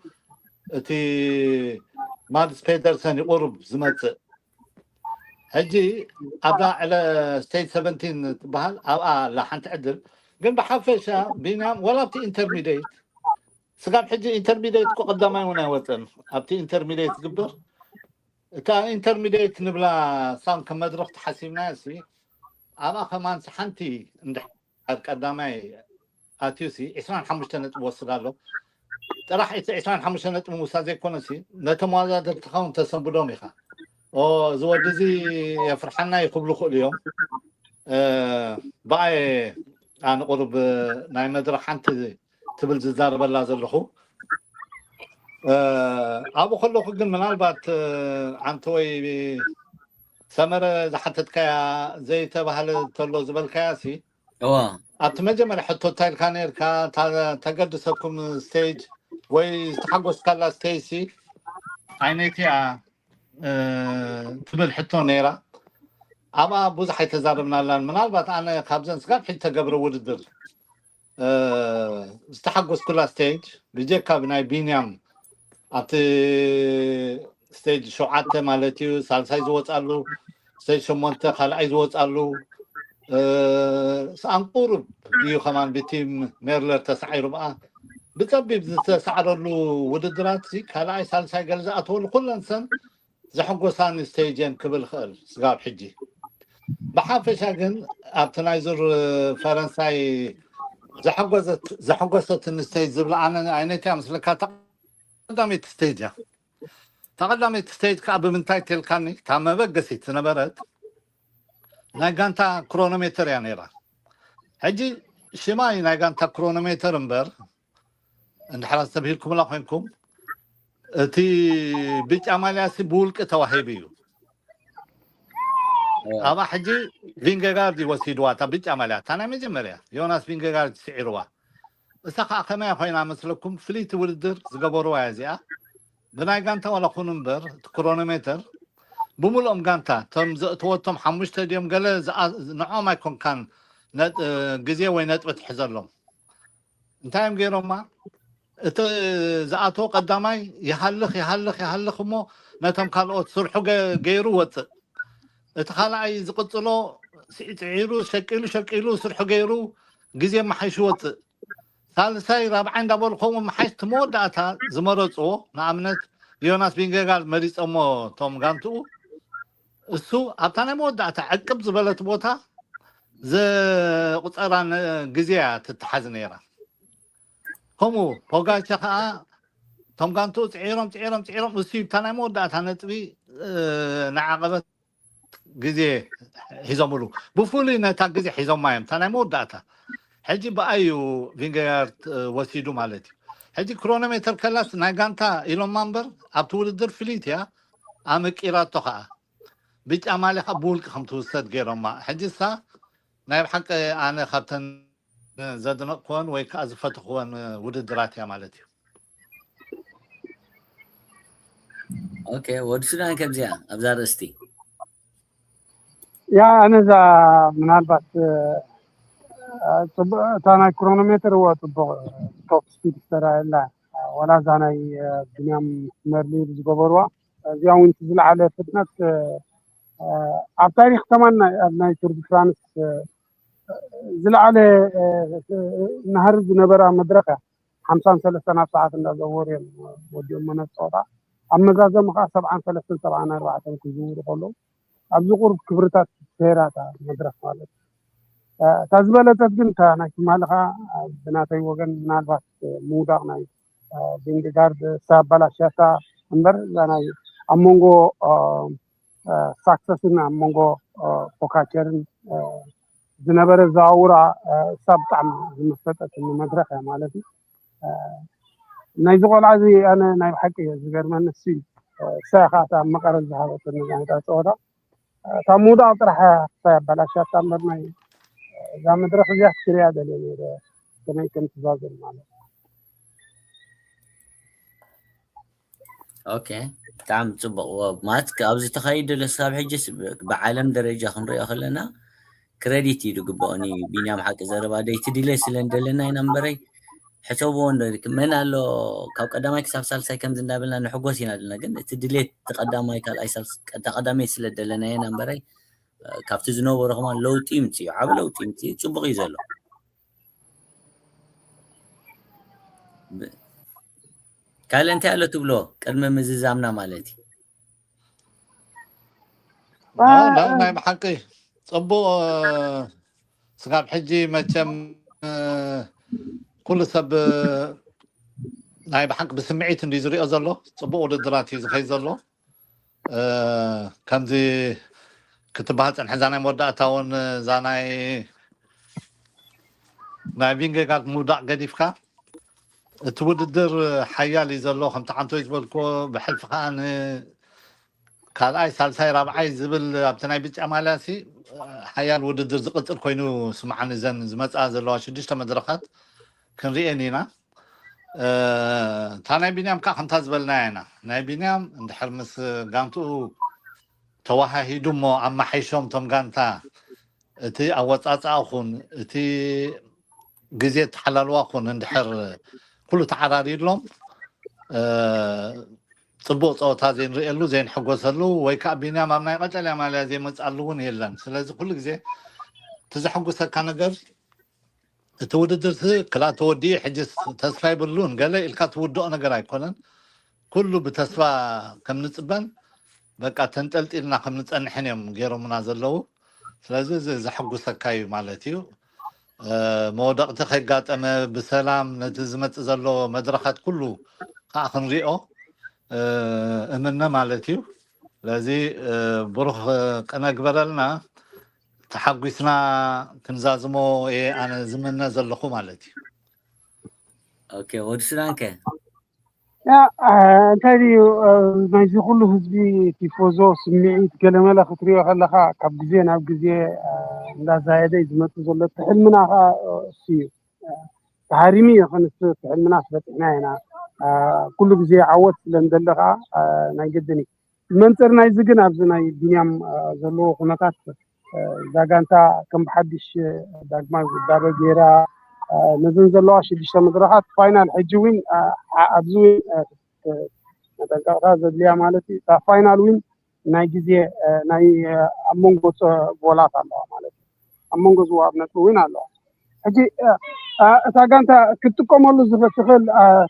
تي مادس بيدرسن يقرب زمت هجي أبدا على ستيت 17 بهال لا حنت عدل قم بحفشة بينام ولا بتي انترميديت سقاب حجي انترميديت كو قدامي ونا وطن ابتي انترميديت قبر تا انترميديت نبلا صام كم مدرخ تحسيب ناسي أبا كمان سحنتي ندح قدامي اتيوسي 25 نطب وصلالو راح 25 نطب موسى زي كونسي نتمازا تخون تسبدوم يخا او زودزي يفرحنا يقبلوا كل يوم باي انا قرب ناي مدرخ حنت تبل زدار بلا زلخو ابو خلو خجن منالبات عنتوي سمر زحتتك زي تبهل تلو زبل كاسي اتمجمر حتو تايل كانير كا تقدسكم ستيج وي تحقس كلا ستيسي عينيتي تبل حتو نيرا اما بوزح يتزاربنا لان منالبات انا خابزن سقاب حتى قبر وددر استحقس كلا ستيج بيجيكا بناي بينيام اتي ستيج شوعته مالتيو سالساي زوصالو ستيج شمونته خالعي زوصالو سانقرب يو كمان بتيم ميرلر تسعيرو بقى بتطبيب تسعرلو وددرات سي خالعي سالساي جلزا اتول كلن سن زحقوسان ستيجن كبل خير سقاب حجي بحافشا جن ابتنايزر فرنساي زحقوست الستيج زبل انا عينيتي امسلكا تقدمت ستيجا تقدمت ستيج كعب من تايتل كاني تام بقسيت نبرت نايغانتا كرونومتر يعني را هجي شماي نايغانتا كرونومتر امبر ان حراس تبهيلكم لا خوينكم تي بيت عملياسي بولك توهيبيو ابا حجي فينغاردي وسيدواتا بيت عمليات انا مجمريا يوناس فينغاردي سعيروا اسخا كما خوينا مثلكم فليت ولدر زغبروا يازيا بنايغانتا ولا خونمبر كرونومتر بمولهم غانتا تم توتم 5 ديم قال نعم يكون كان غزي وين نطبت حزلهم انتايم غيروما زاتو قدامي يحلخ مو نتم كالوت سرحو غيرو وط اتخالعي زقصلو سيتعيرو شكيلو سرحو غيرو غزي ما حيشوت ثالثاي رابعين دبل خوم ما حيش تموداتا زمرصو نامنت يوناس بينغاغال مريص امو توم غانتو اسو ابتاني موداتا عقب زبلت بوتا ز قصران غزيات تتحز نيرا همو بوغاچا توم غانتو تعيرم اسو ابتاني موداتا نطبي نعقبت غزي حزملو بفولي نتا غزي حزم مايم تاني موداتا حجي بايو فينغارد وسيدو مالتي حجي كرونومتر كلاس ناغانتا إيلون مامبر ابتولدر فليتيا امك إيراتوخا بيت امالي قبول خمتوسد غيرما حجي سا نايب حق انا خبتن زدنا كون وي كازفت كون وددراتيا مالتي اوكي ودسنا كبزيا ابزار استي يا انا ذا منالبات تانا كرونومتر هو توب سبيد ترى لا ولا زاناي بنيام مرلي زغبروا زياو انت زل على فتنه على تاريخ تمنا ابناء تور فرانس زل على نهر نبره مدركه 53 ساعات እንዳዘወሩ ወዲኦም መነጽራ ኣመዛዘም ኸ 73 74 ክዝውሩ ከሎ ኣብዚ ቁርብ ክብርታት ሴራታ መድረክ ማለት ታዝበለተት ግን ናይ ትማልኻ ብናተይ ወገን ምናልባት ሙዳቕ ናይ ቪንጋርድ ሳባላሻታ እምበር ናይ ኣሞንጎ ሳክሰስን ኣሞንጎ ፎካቸርን ዝነበረ ዛውራ ሳብ ጣዕሚ ዝመሰጠት መድረክ ማለት እዩ ናይ ዝቆልዓ እዚ ኣነ ናይ ብሓቂ ዝገርመኒ እሲ ሳኻታ መቀረብ ዝሃበት ንዛንታ ፀወታ تا موضوع طرح بلاشات تمر ما إذا مدرك زيادة كريا دليل كنا يمكن تزاوج معنا. أوكي تعم تبغى وماتك أبز تخيل للسابع جس بعالم درجة خنري أخلنا كريديتي رجباني بينام حق زر بعد يتدلي سلندلنا ينبري حسابون كمان قالوا كوك قدامك سال سايكم زين دابلنا نحقوسينا لنا جن تدلي تقدامك على أيسال تقدامي سلندلنا ينبري كافتزنو ورغمان لو تيمتي عبل لو تيمتي تبغى يزلو قال أنت على تبلو كلمة مززامنا مالتي لا ما بحقي صبو سقاب حجي ما تم كل سب ناي بحق بسمعيت اللي يزري أزلو صبو ولد دراتي زخي زلو كان زي كتبات عن حزاني مودعتا ون زاناي ناي بينجي قاعد مودع قديفكا توددر حيال يزلو خمت عنتو يزبلكو بحلف خان كان أي سالساي رابعي زبل أبتناي بيج أمالاسي حيال وددر زقطر كوينو سمعان زن زمت آزلو شديشتا مدرخات كان رئينينا تاناي بينام كا خمتاز بلناينا ناي بينام عند حرمس قامتو تواها هيدومو عما حيشوم توم قانتا تي أوات أخون تي قزيت حلال واخون عند حر كله تعراري لهم ጽቡቕ ጸወታ ዘይንሪእሉ ዘይንሕጎሰሉ ወይ ከዓ ቢንያም ኣብ ናይ ቀጠልያ ማልያ ዘይመፅኣሉ እውን የለን ስለዚ ኩሉ ግዜ እቲ ዘሐጉሰካ ነገር እቲ ውድድር ክላ ተወዲኡ ሕጂ ተስፋ ይብሉን ገለ ኢልካ ትውድኦ ነገር ኣይኮነን ኩሉ ብተስፋ ከም ንፅበን በቃ ተንጠልጢልና ከም ንፀንሕን እዮም ገይሮምና ዘለዉ ስለዚ ዘሐጉሰካ እዩ ማለት እዩ መወደቕቲ ከይጋጠመ ብሰላም ነቲ ዝመፅእ ዘሎ መድረኻት ኩሉ ከዓ ክንሪኦ እምነ ማለት እዩ ለዚ ብሩኽ ቀነ ግበረልና ተሓጒስና ክንዛዝሞ ኣነ ዝምነ ዘለኹ ማለት እዩ ኦኬ ወዲ ስራንከ እንታይ እዩ ናይዚ ኩሉ ህዝቢ ቲፎዞ ስምዒት ገለመለ ክትሪኦ ከለካ ካብ ግዜ ናብ ግዜ እንዳዛየደ ዝመፅእ ዘሎ ትሕልምና ኸ እሱ እዩ ተሃሪሚ ይኹንስ ትሕልምና ስበፅሕና ኢና ኩሉ ግዜ ዓወት ስለንደለኻ ናይ ገድኒ መንፅር ናይዚ ግን ኣብዚ ናይ ቢንያም ዘለዎ ኩነታት ዛጋንታ ከም ብሓድሽ ዳግማይ ውዳበ ጌራ ነዘን ዘለዋ 6 መድረኻት ፋይናል ሕጂ ውን ኣብዚ መጠንቀቕታ ዘድልያ ማለት እዩ እታ ፋይናል ውን ናይ ግዜ ናይ ኣብ መንጎ ጎላት ኣለዋ ማለት እዩ ኣብ መንጎ ዝዋሃብ ነጥቢ ውን ኣለዋ ሕጂ እታ ጋንታ ክትጥቀመሉ ዝኽእል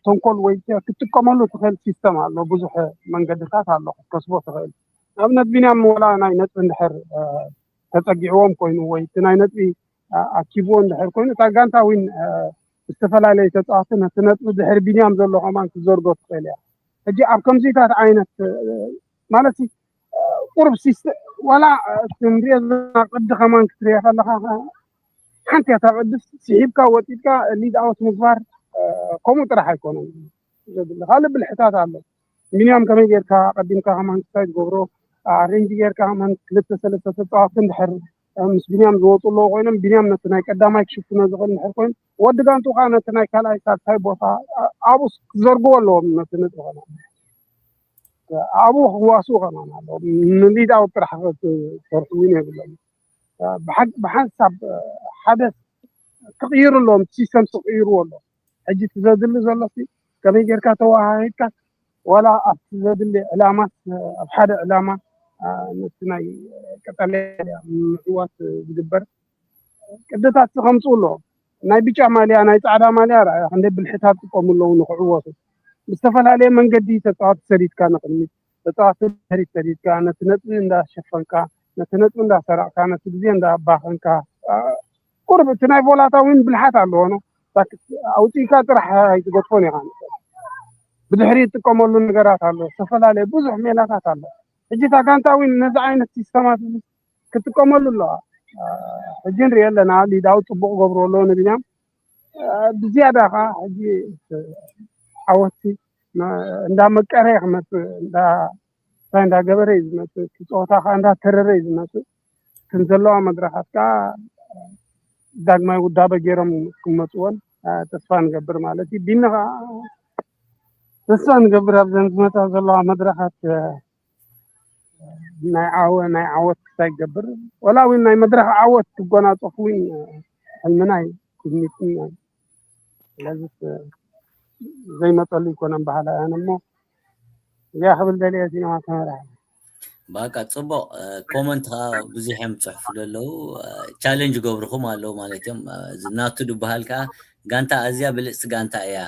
ተንኮል ወይ ክትጥቀመሉ ትኽእል ሲስተም ኣሎ ብዙሕ መንገድታት ኣሎ ክትከስቦ ትኽእል ኣብነት ቢንያም ወላ ናይ ነጥቢ እንድሕር ተፀጊዕዎም ኮይኑ ወይ እቲ ናይ ነጥቢ ኣኪብዎ እንድሕር ኮይኑ እታ ጋንታ ውን ዝተፈላለዩ ተፃዋትን ነቲ ነጥቢ ድሕሪ ቢንያም ዘሎ ኸማን ክዘርጎ ትኽእል እያ ሕጂ ኣብ ከምዚታት ዓይነት ማለት ቁርብ ሲስተም ወላ እንሪኦ ዘለና ቅዲ ኸማን ክትሪኦ ከለኻ ሓንቲ እያ ተቐድስ ስሒብካ ወጢድካ ሊድ ኣውት ምግባር ከምኡ ጥራሕ ኣይኮነን ካልእ ብልሕታት ኣሎ ቢንያም ከመይ ጌርካ ቀዲምካ ኸማን ክታይ ትገብሮ ሬንጅ ጌርካ ኸማን 2-3 ተፃዋት እንድሕር ምስ ቢንያም ዝወፁ ኣለዉ ኮይኖም ቢንያም ነቲ ናይ ቀዳማይ ክሽፍኖ ዝኽእል እንድሕር ኮይኑ ወዲ ጋንቱ ከዓ ነቲ ናይ ካልኣይ ሳልሳይ ቦታ ኣብኡ ክዘርግዎ ኣለዎም ነቲ ነጥቢ ኸማን ኣብኡ ክዋስኡ ኸማን ኣለዎ ንሊድ ኣውት ጥራሕ ክሰርሑ እውን የብሎም ብሓንሳብ ሓደ ክቕይሩ ኣለዎም ሲስተም ክቕይርዎ ኣሎ ሕጂ እቲ ዘድሊ ዘሎሲ ከመይ ጌርካ ተዋሃሂድካ ወላ ኣብቲ ዘድሊ ዕላማት ኣብ ሓደ ዕላማ ነቲ ናይ ቀጠልያ ምዕዋት ዝግበር ቅድታት ከምፁ ኣለዎም ናይ ቢጫ ማልያ ናይ ጻዕዳ ማልያ ረኣዩ ክንደይ ብልሕታት ጥቀምሉ ንኽዕወቱ ብዝተፈላለየ መንገዲ ተጻዋቲ ሰሪድካ ንቕድሚት ተጻዋቲ ሰሪድካ ነቲ ነጥቢ እንዳሸፈንካ ነቲ ነጥቢ እንዳሰራቕካ ነቲ ግዜ እንዳባኸንካ ቁርብ እቲ ናይ ቮላታ እውን ብልሓት ኣለዎ ኖ ኣውፂኢካ ጥራሕ ኣይትገድፎን ኢኻ ብድሕሪት ጥቀመሉ ነገራት ኣሎ ዝተፈላለየ ብዙሕ ሜላታት ኣሎ ሕጂ እታ ጋንታ እውን ነዚ ዓይነት ሲስተማት ክትጥቀመሉ ኣለዋ ሕጂ ንሪኦ ኣለና ሊዳው ፅቡቅ ገብሮ ኣሎ ንቢንያም ብዝያዳ ኸ ሕጂ ዓወቲ እንዳመቀረ ክመፅእ እንታይ እንዳገበረ እዩ ዝመፅእ እቲ ፀወታ ከዓ እንዳተረረ እዩ ዝመፅእ ከም ዘለዋ መድረኻት ከዓ ዳግማይ ውዳበ ገይሮም ክመፅዎን ተስፋ ንገብር ማለት እዩ ዲና ከዓ ተስፋ ንገብር ኣብዘን ዝመፃ ዘለዋ መድረኻት ናይ ዓወት ክሳይ ይገብር ወላ እውን ናይ መድረኽ ዓወት ክጎናፀፉ እውን ሕልምና እዩ ትምኒትና ስለዚ ዘይመፀሉ ይኮነን ባህላ ኣነ እሞ እዚኣ ክብል ደልየ ሲነማ ተመርሐ ባቃ ፅቡቅ ኮመንት ከዓ ብዙሕ እዮም ፅሑፉ ዘለዉ ቻሌንጅ ገብርኩም ኣለዉ ማለት እዮም ናቱ ድበሃል ከዓ ጋንታ ኣዝያ ብልፅቲ ጋንታ እያ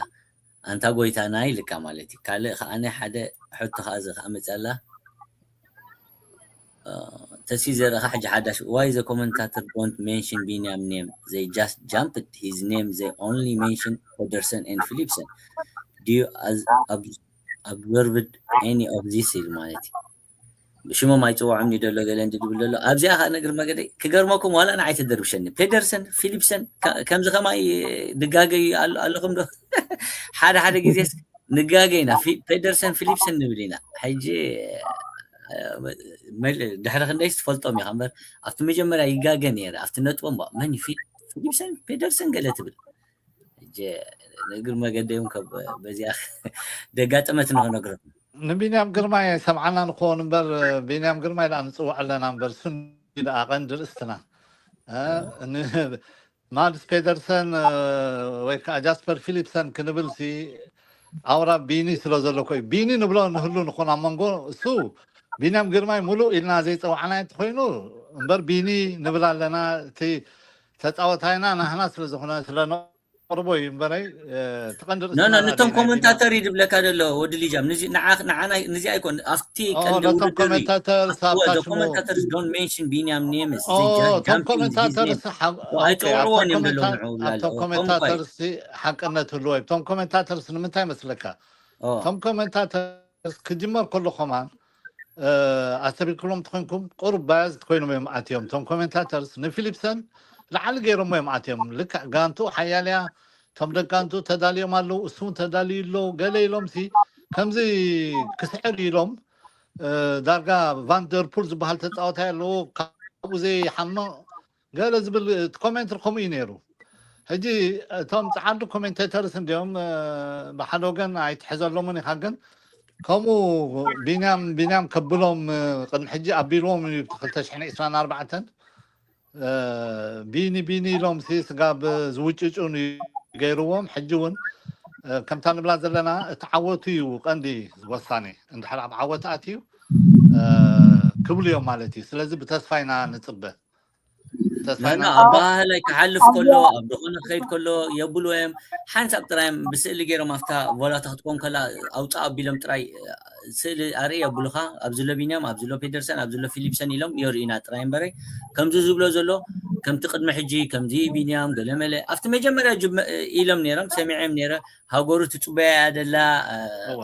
ኣንታ ጎይታና ይልካ ማለት እዩ ካልእ ከዓ ናይ ሓደ ሕቶ ከዓ እዚ ከዓ መፅኣላ ተሲ ዘረኻ ሕጂ ሓዳሽ why the commentator don't mention Binyam name they just jumped his name they only mention Pedersen and Philipsen do you observed any of this ማለት ሽሞም ኣይፅዋዖም ይደሎ ገለ እንድብል ዘሎ ኣብዚኣ ከዓ ነገር መገደ ክገርመኩም ዋላ ንዓይ ተደርብሸኒ ፔደርሰን ፊሊፕሰን ከምዚ ከማይ ንጋገይ ኣለኹም ዶ ሓደ ግዜስ ንጋገይና ፔደርሰን ፊሊፕሰን ንብል ኢና ሕጂ ድሕሪ ክንደይስ ትፈልጦም ኢኻ እምበር ኣብቲ መጀመርያ ይጋገ ነይረ ኣብቲ ነጥቦም መን ፊሊፕሰን ፔደርሰን ገለ ትብል ሕጂ ነገር መገደ እዮም በዚኣ ደጋጠመት ንኽነግረኩም ንቢንያም ግርማይ ሰምዓና ንክኾን እምበር ቢንያም ግርማይ ዳ ንፅዋዕ ኣለና እምበር ሱን ደኣ ቀንዲ ርእስትና ማድስ ፔደርሰን ወይ ከዓ ጃስፐር ፊሊፕሰን ክንብል ሲ ኣውራ ቢኒ ስለ ዘሎ ኮይ ቢኒ ንብሎ ንህሉ ንኾን ኣብ መንጎ እሱ ቢንያም ግርማይ ሙሉእ ኢልና ዘይፀዋዕና እንተኮይኑ እምበር ቢኒ ንብል ኣለና እቲ ተፃወታይና ናህና ስለ ዝኾነ ስለነቅርቦ እዩ እምበረይ ትቐንዲ ርእስና ነቶም ኮመንታተር ይድብለካ ደሎ ወዲ ልጃም ንዓና ነዚ ኣይኮን ኣብቲ ነቶም ኮመንታተርስ ኮመንታተርስ ዶንት ሜንሽን ቢንያም ኔምስ ቶም ኮመንታተርስ ኣይፅውዕዎን እዮም ደሎ ኣብቶም ኮመንታተርስ ሓቅነት ህልዎ ቶም ኮመንታተርስ ንምንታይ መስለካ ቶም ኮመንታተርስ ክጅመር ከለኹማን ኣስተቢልክሎም ትኮንኩም ቁርብ ባያዝ ኮይኖም እዮም ኣትዮም ቶም ኮመንታተርስ ንፊሊፕሰን ላዕሊ ገይሮም እዮም ኣትዮም ልክዕ ጋንቱ ሓያልያ ቶም ደጋንቱ ተዳልዮም ኣለዉ እሱን ተዳልዩ ኣሎ ገለ ኢሎም ሲ ከምዚ ክስዕር ኢሎም ዳርጋ ቫንደርፑል ዝበሃል ተፃወታይ ኣለዎ ካብኡ ዘይሓምቕ ገለ ዝብል እቲ ኮሜንት ከምኡ እዩ ነይሩ ሕጂ እቶም ፃዓዱ ኮሜንታተርስ እንዲኦም ብሓደ ወገን ኣይትሕዘሎምን ኢኻ ግን ከምኡ ቢንያም ከብሎም ቅድሚ ሕጂ ኣቢልዎም 224 ቢኒ ኢሎም ሲ ስጋብ ዝውጭጩን ገይርዎም ሕጂ እውን ከምታ ንብላ ዘለና እቲ ዓወቱ እዩ ቀንዲ ወሳኒ እንድሕር ኣብ ዓወት ኣትዩ ክብሉ እዮም ማለት እዩ ስለዚ ብተስፋ ኢና ንፅበ ተስፋና ኣባህላይ ክሓልፍ ከሎ ኣብ ድኾነ ክኸይድ ከሎ የብሉ እዮም ሓንሳብ ጥራዮም ብስእሊ ገይሮም ኣፍታ ቮላታ ክትኮን ከላ ኣውፃ ኣቢሎም ጥራይ ስእሊ ኣርኢ የብሉኻ ኣብዝሎ ቢንያም ኣብዝሎ ፔደርሰን ኣብዝሎ ፊሊፕሰን ኢሎም የርእዩና ጥራይ እምበረይ ከምዚ ዝብሎ ዘሎ ከምቲ ቅድሚ ሕጂ ከምዚ ቢንያም ገለመለ ኣብቲ መጀመርያ ኢሎም ነይሮም ሰሚዐም ነይረ ሃገሩ ትፅበያ ደላ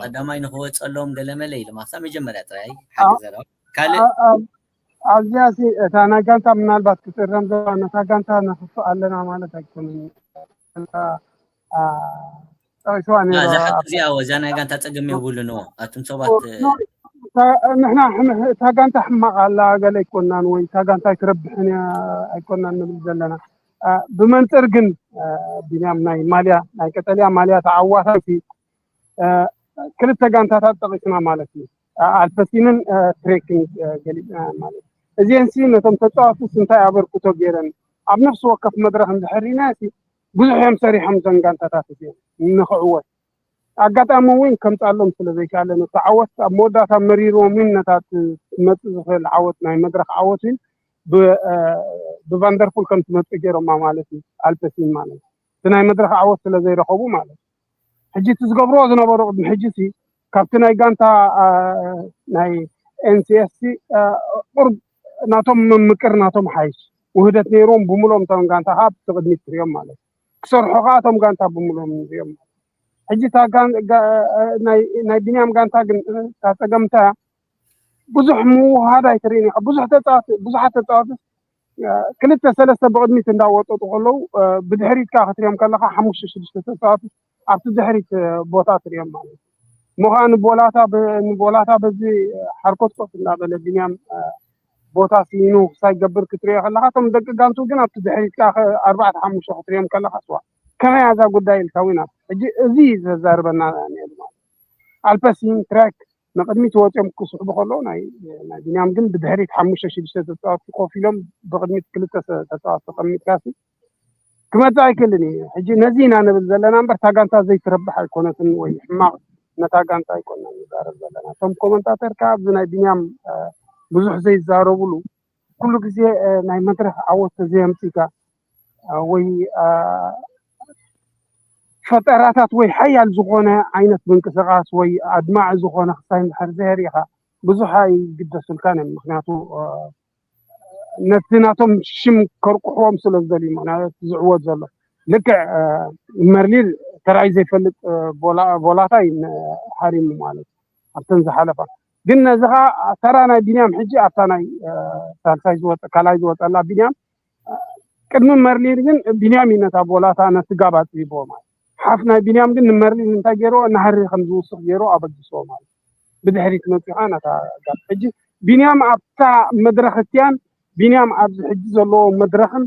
ቀዳማይ ንክወፀሎም ገለመለ ኢሎም ኣብታ መጀመርያ ጥራይ ሓደ ዘረባ ካልእ ኣብዚያ እታ ናይ ጋንታ ምናልባት ክትእረም ዘላ ነታ ጋንታ ነኽፍእ ኣለና ማለት ኣይኮነን ጠቂስዋ እዚኣ ወዛ ናይ ጋንታ ፀገም የብሉን ኣቶም ሰባት ንሕና እታ ጋንታ ሕማቕ ኣላ ገለ ኣይኮናን ወይ እታ ጋንታ ኣይትረብሕን ኣይኮናን ንብል ዘለና ብመንፅር ግን ቢንያም ናይ ማልያ ናይ ቀጠልያ ማልያ ተዓዋታይቲ ክልተ ጋንታታት ጠቂስና ማለት እዩ ኣልፈሲንን ትሬኪንግ ገሊፅና ማለት እዚአን ሲ ነቶም ተፃዋቱ እንታይ ኣበርክቶ ገይረን ኣብ ነፍሲ ወከፍ መድረክ እንድሕሪና ሲ ብዙሕ እዮም ሰሪሖም ዘን ጋንታታት እዚኦም ንክዕወት ኣጋጣሚ እውን ከምፃሎም ስለዘይካለ ነቲ ዓወት ኣብ መወዳእታ መሪርዎም እውን ነታት ትመፅእ ዝኽእል ዓወት ናይ መድረክ ዓወት እውን ብቫንደርፑል ከም ትመፅእ ገይሮማ ማለት እዩ ኣልፈሲን ማለት تناي مدرخ عوض سلا زي رخبو مالك حجي تزقبرو زنبرو قدم حجي سي كابتناي جانتا ناي NCSC قرب ناتهم مكر ناتهم حيش وهدت نيروم بملوم تام جانتا هاب تقدمي تريوم مالك كسر حقاتهم جانتا بملوم تريوم حجي تا جان ناي بنيام جانتا تاجمتا بزح مو هذا يتريني بزح تتعاطف كلتا ثلاثة بقدمي تنداوط تقولوا بدحريت كاختريم كلها حموش شدشت تتعاطف عرفت دحريت بوطات ريم مالك مخان بولاتا بزي حركات قص لا بل بنيام بوتا سينو سايقبر كتريا خلاها تم دق قانتو جنا تدحريت كاخ 4 5 خطريم كلها اسوا كما هذا قداي الكوينات زي زربنا يعني الباسين تراك نقدمي تواتم كسر بخلو ناي بنيام جن بدحريت حموش شدشت تتعاطف كوفيلم بقدمي كلتا تتعاطف قمي كاسي كما تايكلني حجي نزينا انا بالزلنا نمبر تاغانتا زي تربح يكونت وي حماق نتاغانتا يكون نزار زلنا ثم كومنتاتر كاب زنا بنيام بزح زي زاروبلو كل كزي ناي مدرخ عوض زي امسيكا وي فتراتات وي حيال زغونه عينت بنقسقاس وي ادماع زغونه خصاي محر زهريها بزحاي قد سلكان مخناتو نتناتهم شم كرقحوم سلزلي معناها زعوت زله لك مرليل تراي زي فلت بولاتاي حريم مالك ابتنز حلفه قلنا زغا ترانا بنيام حجي اتاناي ثالثاي زوت كالاي زوت الله بنيام قدم مرليل جن بنيام ينتا بولاتا انا تغابات يبو مال حفنا بنيام جن مرليل انت جيرو نحري خمس وسق جيرو ابدسو مال بدحريت نوتيانا تا حجي بنيام ابتا مدرختيان بنيام عبد الحجز الله مدرخن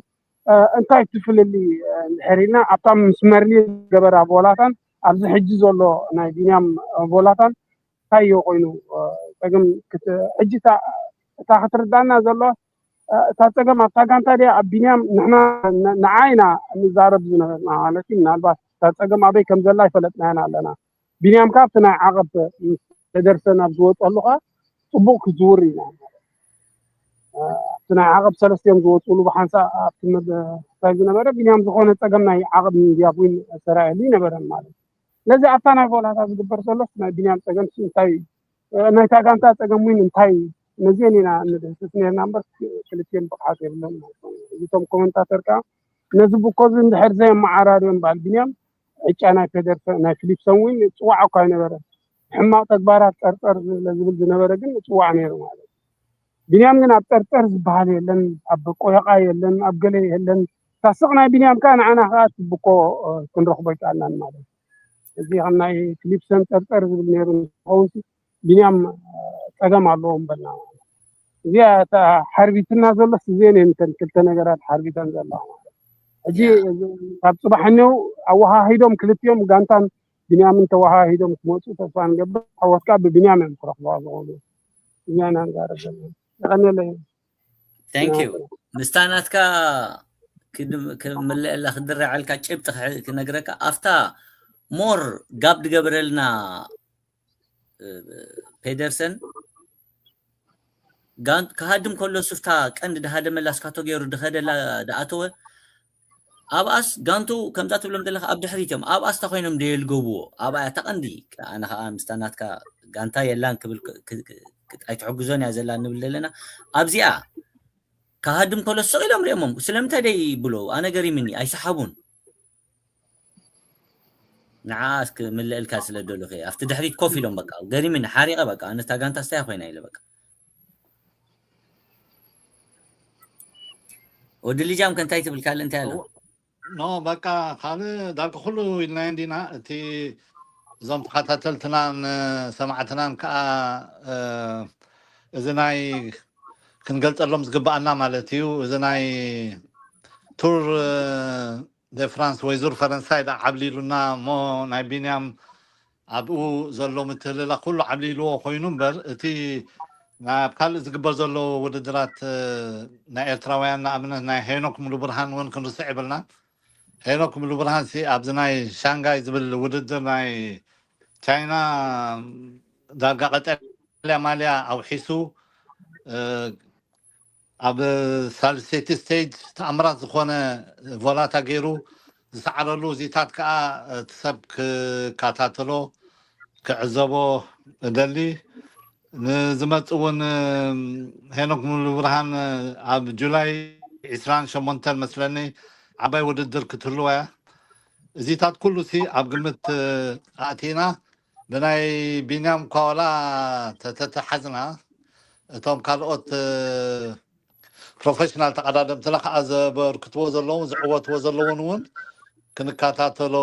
انتاي تفل اللي حرينا ابطام مسمر لي جبر بولاتان عبد الحجز الله ناي بنيام بولاتان تايو قينو تقم حجي تا خطردانا زلو تا تقم تاغانتا دي بنيام نحنا نعاينا نزارب زنا مالتي نالباس تا تقم ابي كم زلا يفلطنا هنا لنا بنيام كابتنا عقب تدرسنا بزوت الله طبوك زورينا تنا عقب 3 يوم زوتولو بحنسا ابتمد سايزنا بره بنيام زخونه تقمنا عقب ديابوين سرايلي نبره مال لذا اتانا فولا تدبر سلف بنيام تقم سنتاي ناي تاغانتا تقموين انتاي نزينينا ندسني نمبر كلتين بقاس يبلون يتم كومنتاتر كا نزبو كوزن دحر زي معارارين بال بنيام اچانا فدر نا فيليب سوين صواعو كاي نبره حما تكبارات طرطر لزبل زنبره كن صواع نيرو مال بنيام من أبتر زبالة لن أبقو يقاي لن أبقلي لن تصقنا بنيام كان أنا خات بقو كن رخبك على المال زي عنا كليب سنتر زبالنيرون خونسي بنيام تقام اللهم بنا زي حربي تنازل زين انت كلتا نجرات حربي تنزل الله أجي صباح إنه أوها هيدوم كلتيوم قانتان بنيام انت وها هيدوم موسو تصان قبل أو كاب بنيام من فرق بعض يعني أنا قارب ثانك يو مستاناتك كمل الله خدر عليك عجبت كنقرك افتا مور قاب دقبرلنا بيدرسن قانت كهادم كله سفتا كان ده هذا ملاس كاتو غير ده هذا لا داتو اباس قانتو كم ذات بلم دلخ اب دحريتهم اباس تخوينم ديل غبو ابا تقندي انا مستاناتك قانتا يلان كبل አይትዕግዞን ያዘላ ንብለለና ኣብዚኣ ካሃድም ኮለሶ ኢሎም ሪኦም ስለምንታይ ደይ ብሎ ኣነ ገሪምኒ ኣይሰሓቡን ንዓስክ ምልእልካ ስለ ደልኸ ኣብቲ ድሕሪት ኮፍ ኢሎም በቃ ገሪምኒ ሓሪቐ በቃ ኣነ ታጋንታ ስታይ ኮይና ኢለ በቃ ወዲ ልጃም ከንታይ ትብል ካለ እንታይ ኣለ ኖ በቃ ካለ ዳርክ ኩሉ ኢልና እንዲና እቲ زم تخاتلتنا سمعتنا كا اذناي كنقلت لهم زقبانا مالتيو اذناي تور دي فرانس ويزور فرنسا دا عبليلونا مو ناي بينيام ابو زلو متللا كله عبليلو خوينو بر تي نا بكال زقبر زلو وددرات نا ارتراويان نا امنا نا هينوك ملو برهان وين كنو صعبلنا هينوك ملو برهان سي ابزناي شانغاي زبل وددر ناي تشاينا دارقا قتل ماليا او حيسو اب سالسيتي ستيج تامرات زخونه فولاتا غيرو ዝሰዓረሉ ዚታት ከዓ ትሰብ ክከታተሎ ክዕዘቦ እደሊ ንዝመጽ እውን ሄኖክ ሙሉ ብርሃን ኣብ ጁላይ 28 መስለኒ ዓባይ ውድድር ክትህልዋ እያ እዚታት ኩሉ ሲ ኣብ ግምት ኣቲና ብናይ ቢንያም ኳዋላ ተተሓዝና እቶም ካልኦት ፕሮፌሽናል ተቀዳደምትና ከዓ ዘበርክትዎ ዘለዉ ዝዕወትዎ ዘለውን እውን ክንከታተሎ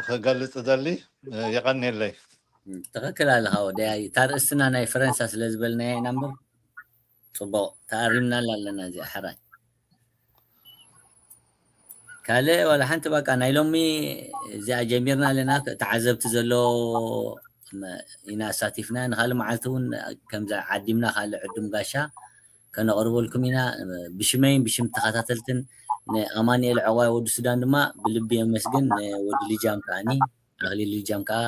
ክገልጽ ደሊ የቀኒየለይ ትኽክል ኣለኻ ወደያይ ታርእስትና ናይ ፈረንሳ ስለ ዝበልናያ ኢና እምበር ፅቡቅ ተኣሪምናላ ኣለና እዚኣ ሕራይ ካልእ ወላ ሓንቲ በቃ ናይ ሎሚ እዚኣ ጀሚርና ኣለና ተዓዘብቲ ዘሎ ኢና ኣሳቲፍና ንካልእ መዓልቲ እውን ከምዚ ዓዲምና ካልእ ዕዱም ጋሻ ከነቕርበልኩም ኢና ብሽመይን ብሽም ተኸታተልትን ንኣማኒኤል ዕቋይ ወዲ ሱዳን ድማ ብልቢ የመስግን ወዲ ልጃም ከዓኒ ኣኽሊል ልጃም ከዓ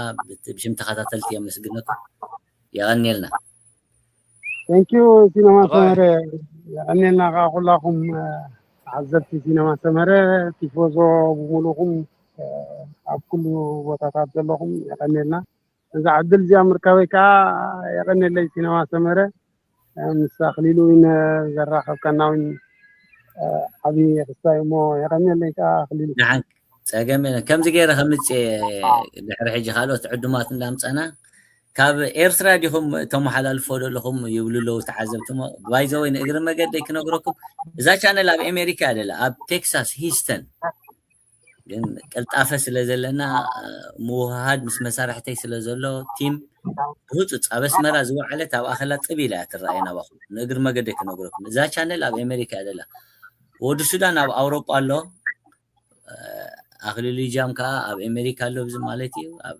ብሽም ተኸታተልቲ የመስግነኩም የቀኒየልና ቴንኪዩ ሲነማ ሰመረ የቀኒየልና ከዓ ኩላኩም ተዓዘብቲ ሲነማ ሰመረ ቲፎዞ ብምሉኹም ኣብ ኩሉ ቦታታት ዘለኹም የቀኒየልና እዛ ዕድል እዚኣ ምርካበይ ከዓ የቀኒየለይ ሲነማ ሰመረ ምስ ኣኽሊሉ እውን ዘራኸብከና እውን ዓብዪ ክስታይ እሞ የቀኒየለይ ከዓ ኣኽሊሉ ፀገም ከምዚ ገይረ ከምፅእ ድሕሪ ሕጂ ካልኦት ዕዱማት እንዳምፀና ካብ ኤርትራ ዲኹም ተመሓላልፎ ዘለኹም ይብሉ ኣለዉ ተዓዘብቲ ባይዘወይ ንእግሪ መገደይ ክነግረኩም እዛ ቻነል ኣብ ኣሜሪካ ኣደላ ኣብ ቴክሳስ ሂስተን ግን ቀልጣፈ ስለ ዘለና ምውሃድ ምስ መሳርሕተይ ስለ ዘሎ ቲም ብህፁፅ ኣብ ኣስመራ ዝወዓለት ኣብ ኣኸላ ጥብ ኢላ እያ ትረኣየና ባኹም ንእግሪ መገደይ ክነግረኩም እዛ ቻነል ኣብ ኣሜሪካ ኣደላ ወዲ ሱዳን ኣብ ኣውሮጳ ኣሎ ኣኽሊሉ ጃም ከዓ ኣብ ኣሜሪካ ኣሎ ብዚ ማለት እዩ ኣብ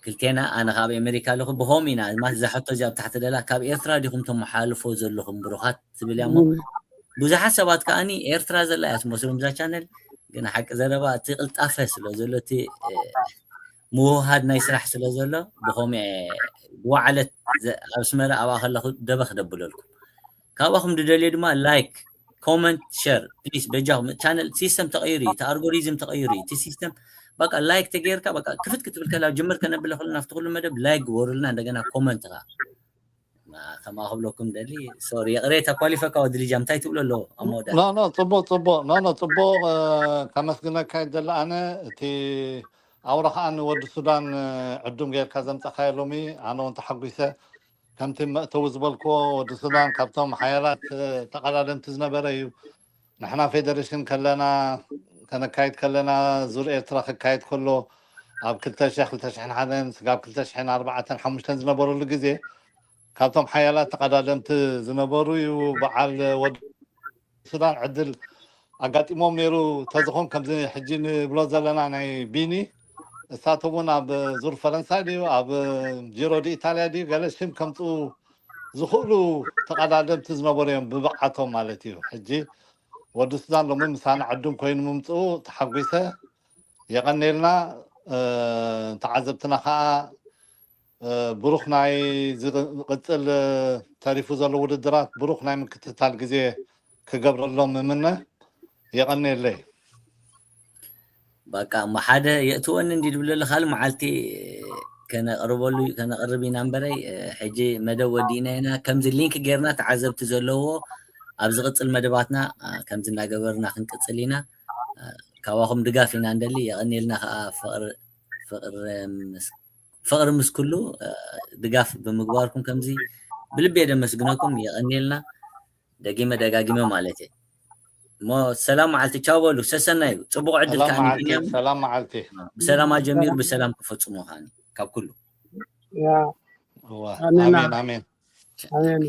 ክልቴና ኣነ ካብ ኣሜሪካ ኣለኹ ብኸምኡ ኢና ዝሓቶ እዚ ኣብ ታሕቲ ደላ ካብ ኤርትራ ዲኹም ተመሓላልፎ ዘለኹም ብሩኻት ትብል እያ እሞ ብዙሓት ሰባት ከዓኒ ኤርትራ ዘላ እያ ትመስሎም እዛ ቻነል ግን ሓቂ ዘረባ እቲ ቅልጣፈ ስለ ዘሎ እቲ ምውሃድ ናይ ስራሕ ስለ ዘሎ ብኸምኡ ብዋዕለት ኣብ ኣስመራ ኣብኣ ከለኹ ደበ ክደብለልኩም ካብኣኹም ድደልዮ ድማ ላይክ ኮመንት ሸር ፕሊዝ በጃኹም ቻነል ሲስተም ተቐይሩ እዩ እቲ ኣልጎሪዝም ተቐይሩ እዩ እቲ ሲስተም በቃ ላይክ ተገይርካ በቃ ክፍት ክትብል ከላ ጅምር ከነብለ ክልና ኣብቲ ኩሉ መደብ ላይክ ግበሩልና እንደገና ኮመንት ኻ ከማ ክብለኩም ደሊ ሶሪ የቕሬታ ኳሊፈካ ወዲ ልጃ እንታይ ትብሎ ኣለዎ ኣብ መወዳእ ፅቡቅ ከመስግነካ ይደላ ኣነ እቲ ኣውራ ከዓ ንወዲ ሱዳን ዕዱም ጌርካ ዘምፀኻዮ ሎሚ ኣነ እውን ተሓጒሰ ከምቲ መእተዊ ዝበልክዎ ወዲ ሱዳን ካብቶም ሓያላት ተቀዳደምቲ ዝነበረ እዩ ንሕና ፌደሬሽን ከለና ከነካይድ ከለና ዙር ኤርትራ ክካየድ ከሎ ኣብ 2001 ስጋብ 2004-5 ዝነበረሉ ግዜ ካብቶም ሓያላት ተቀዳደምቲ ዝነበሩ እዩ በዓል ወዲ ሱዳን ዕድል ኣጋጢሞም ነይሩ ተዝኾን ከምዚ ሕጂ ንብሎ ዘለና ናይ ቢኒ እሳቶም እውን ኣብ ዙር ፈረንሳይ ድዩ ኣብ ጂሮ ዲ ኢታልያ ድዩ ገለ ሽም ከምፅኡ ዝኽእሉ ተቀዳደምቲ ዝነበሩ እዮም ብብቕዓቶም ማለት እዩ ሕጂ ወዲ ሱዳን ሎሚ ምሳና ዕዱም ኮይኑ ምምፅኡ ተሓጒሰ የቀኒየልና ተዓዘብትና ከዓ ብሩኽ ናይ ዝቅፅል ተሪፉ ዘሎ ውድድራት ብሩኽ ናይ ምክትታል ግዜ ክገብረሎም ምምነ የቀኒየለይ በቃ ሓደ የእትወኒ እንዲ ድብለለ ካልእ መዓልቲ ከነቕርብ ኢና እምበረይ ሕጂ መደብ ወዲእና ኢና ከምዚ ሊንክ ጌርና ተዓዘብቲ ዘለዎ ኣብ ዝቕፅል መደባትና ከምዚ እናገበርና ክንቅፅል ኢና ካብኣኹም ድጋፍ ኢና እንደሊ የቀኒየልና ከዓ ፍቅሪ ምስ ኩሉ ድጋፍ ብምግባርኩም ከምዚ ብልቤ ደመስግነኩም የቀኒየልና ደጊመ ደጋጊመ ማለት እዩ እሞ ሰላም መዓልቲ ቻው በሉ ሰሰናዩ ፅቡቅ ዕድል ከዓ ሰላም መዓልቲ ብሰላም ኣጀሚሩ ብሰላም ክፈፅሙ ከዓኒ ካብ ኩሉ አሜን አሜን አሜን